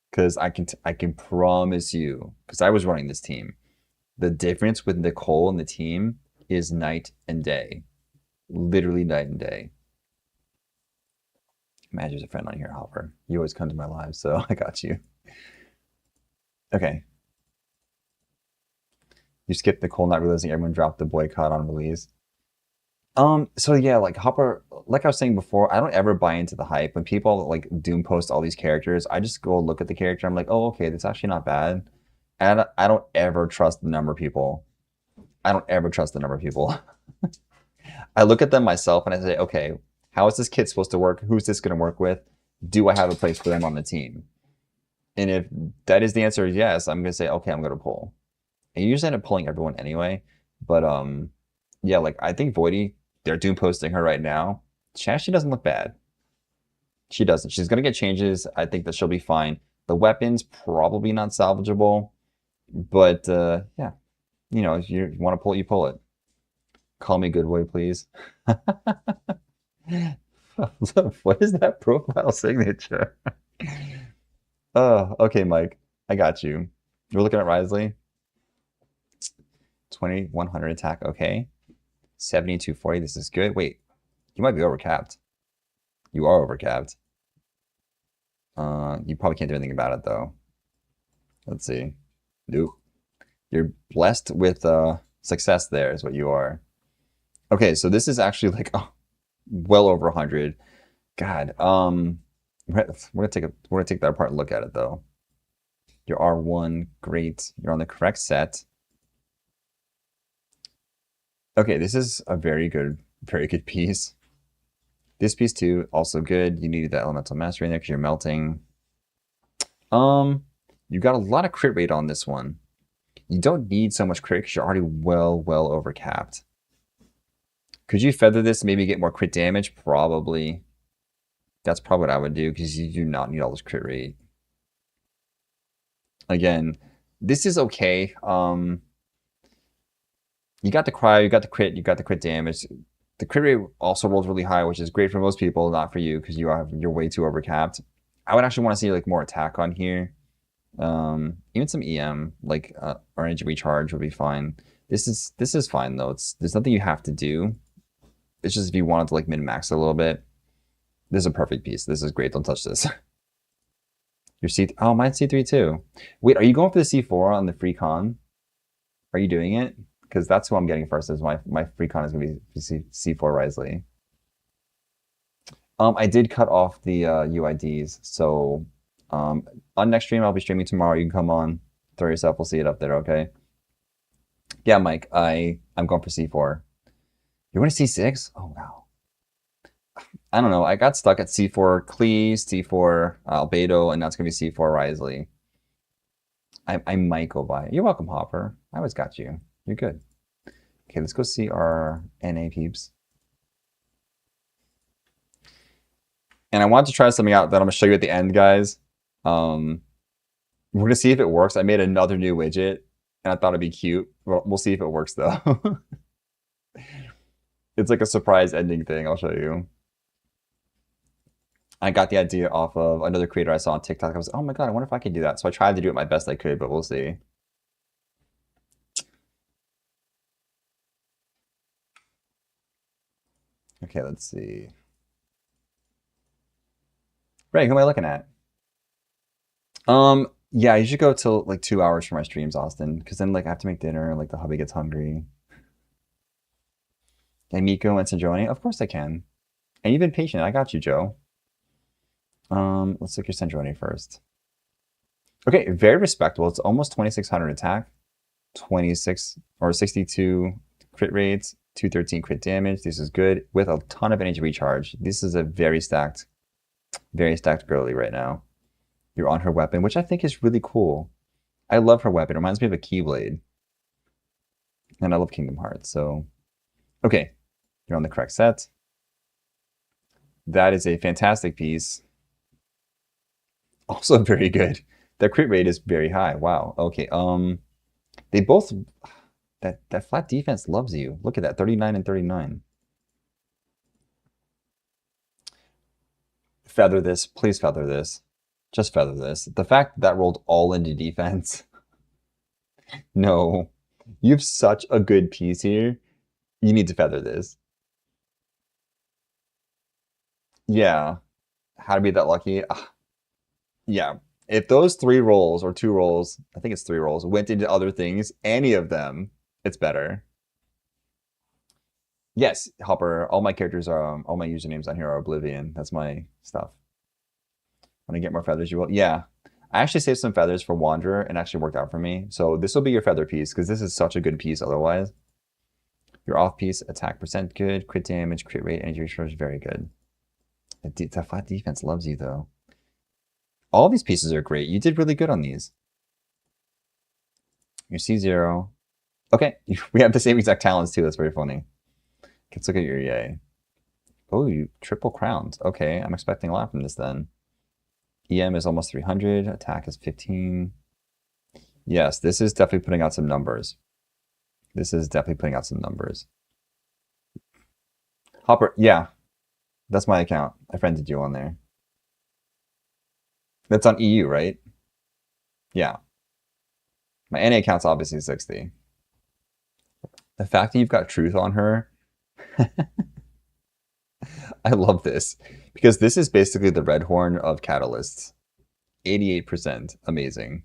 Because I can promise you, because I was running this team, the difference with Nicole and the team is night and day. Literally night and day. Imagine there's a friend on here, Hopper. You always come to my live, so I got you. Okay. You skipped Nicole not realizing everyone dropped the boycott on release. So yeah, like Hopper, like I was saying before, I don't ever buy into the hype. When people like doom post all these characters, I just go look at the character. I'm like, oh, okay, that's actually not bad. And I don't ever trust the number of people. I don't ever trust the number of people. I look at them myself and I say, okay, how is this kid supposed to work? Who's this going to work with? Do I have a place for them on the team? And if that is the answer, yes, I'm going to say, okay, I'm going to pull. And you usually end up pulling everyone anyway. But yeah, like I think Voidy, they're doom posting her right now. She actually doesn't look bad. She doesn't. She's going to get changes. I think that she'll be fine. The weapons, probably not salvageable. But yeah, you know, if you want to pull it, you pull it. Call me good boy, please. What is that profile signature? Oh, okay, Mike. I got you. We're looking at Risley. 2100 attack, okay. 7240, this is good. Wait, you might be overcapped. You are overcapped. You probably can't do anything about it, though. Let's see. Nope. You're blessed with success there is what you are. Okay, so this is actually like well over 100. God, we're gonna take that apart and look at it though. Your R1, great. You're on the correct set. Okay, this is a very good piece. This piece too, also good. You needed that elemental mastery in there because you're melting. You got a lot of crit rate on this one. You don't need so much crit because you're already well overcapped. Could you feather this and maybe get more crit damage? Probably. That's probably what I would do because you do not need all this crit rate. Again, this is okay. You got the cryo, you got the crit, you got the crit damage. The crit rate also rolls really high, which is great for most people, not for you because you're way too overcapped. I would actually want to see like more attack on here. Even some EM, like or energy recharge would be fine. This is fine though. There's nothing you have to do. It's just if you wanted to like min-max a little bit. This is a perfect piece. This is great. Don't touch this. Your C. Oh, mine's C3 too. Wait, are you going for the C4 on the free con? Are you doing it? Because that's who I'm getting first. Is my free con is gonna be C4 Risley. I did cut off the UIDs, so on next stream I'll be streaming tomorrow. You can come on, throw yourself. We'll see it up there. Okay. Yeah, Mike. I'm going for C4. You're going to C6? Oh wow. I don't know. I got stuck at C4 Clee, C4 Albedo, and now it's gonna be C4 Risley. I might go by. You're welcome, Hopper. I always got you. You're good. Okay, let's go see our NA peeps. And I want to try something out that I'm gonna show you at the end, guys. We're gonna see if it works. I made another new widget, and I thought it'd be cute. We'll see if it works though. It's like a surprise ending thing. I'll show you. I got the idea off of another creator I saw on TikTok. I was like, oh my god, I wonder if I could do that. So I tried to do it my best I could, but we'll see. Okay, let's see. Ray, who am I looking at? Yeah, you should go till like 2 hours for my streams, Austin, because then like I have to make dinner, like the hubby gets hungry. Hey, Miko and Sanjoni? Of course I can. And you've been patient. I got you, Joe. Let's look your Sanjoni first. Okay, very respectable. It's almost 2600 attack, 26 or 62 crit rates, 213 crit damage. This is good with a ton of energy recharge. This is a very stacked girly right now. You're on her weapon, which I think is really cool. I love her weapon. It reminds me of a Keyblade. And I love Kingdom Hearts, so... Okay, you're on the correct set. That is a fantastic piece. Also very good. Their crit rate is very high. Wow. Okay. They both that flat defense loves you. Look at that. 39 and 39. Feather this. Please feather this. Just feather this. The fact that rolled all into defense. No. You have such a good piece here. You need to feather this. Yeah. How to be that lucky? Yeah. If those 3 rolls or 2 rolls, I think it's 3 rolls, went into other things, any of them, it's better. Yes, Hopper, all my characters are, all my usernames on here are Oblivion. That's my stuff. When I get more feathers, you will. Yeah. I actually saved some feathers for Wanderer and actually worked out for me. So this will be your feather piece because this is such a good piece otherwise. Your off piece, attack percent good, crit damage, crit rate, energy recharge, very good. The flat defense loves you though. All these pieces are great. You did really good on these. Your C0. Okay, we have the same exact talents too. That's very funny. Let's look at your EA. Oh, you triple crowns. Okay, I'm expecting a lot from this then. EM is almost 300. Attack is 15. Yes, this is definitely putting out some numbers. This is definitely putting out some numbers. Hopper, yeah. That's my account. I friended you on there. That's on EU, right? Yeah. My NA account's obviously 60. The fact that you've got truth on her, I love this. Because this is basically the red horn of catalysts. 88%. Amazing.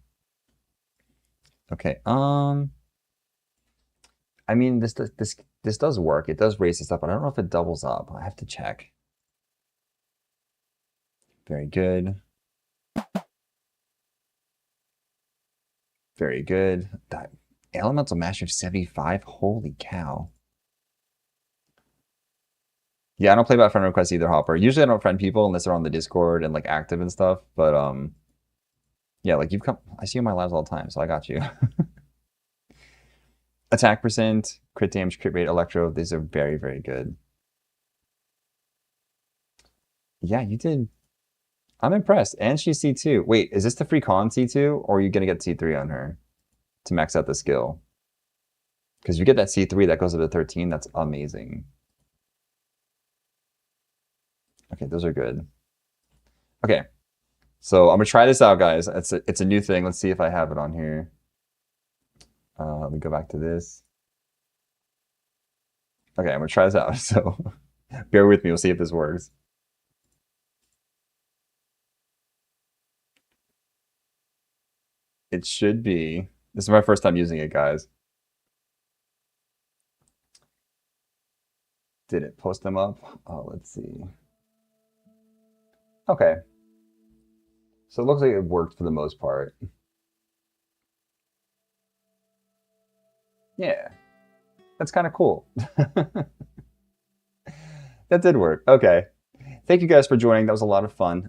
Okay, I mean, this does work. It does raise this up, but I don't know if it doubles up. I have to check. Very good. Very good. That elemental mastery of 75. Holy cow. Yeah, I don't play by friend request either, Hopper. Usually I don't friend people unless they're on the Discord and like active and stuff. But yeah, like you've come. I see you in my lives all the time, so I got you. Attack percent, crit damage, crit rate, electro. These are very, very good. Yeah, you did. I'm impressed. And she's C2. Wait, is this the free con C2? Or are you going to get C3 on her to max out the skill? Because you get that C3 that goes up to 13. That's amazing. Okay, those are good. Okay. So I'm going to try this out, guys. It's a new thing. Let's see if I have it on here. Let me go back to this. Okay, I'm going to try this out. So bear with me. We'll see if this works. It should be. This is my first time using it, guys. Did it post them up? Oh, let's see. Okay. So it looks like it worked for the most part. Yeah. That's kind of cool. That did work. Okay. Thank you guys for joining. That was a lot of fun.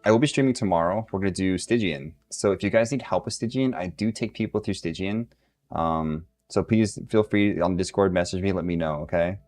I will be streaming tomorrow. We're going to do Stygian. So if you guys need help with Stygian, I do take people through Stygian. So please feel free on Discord, message me, let me know, okay?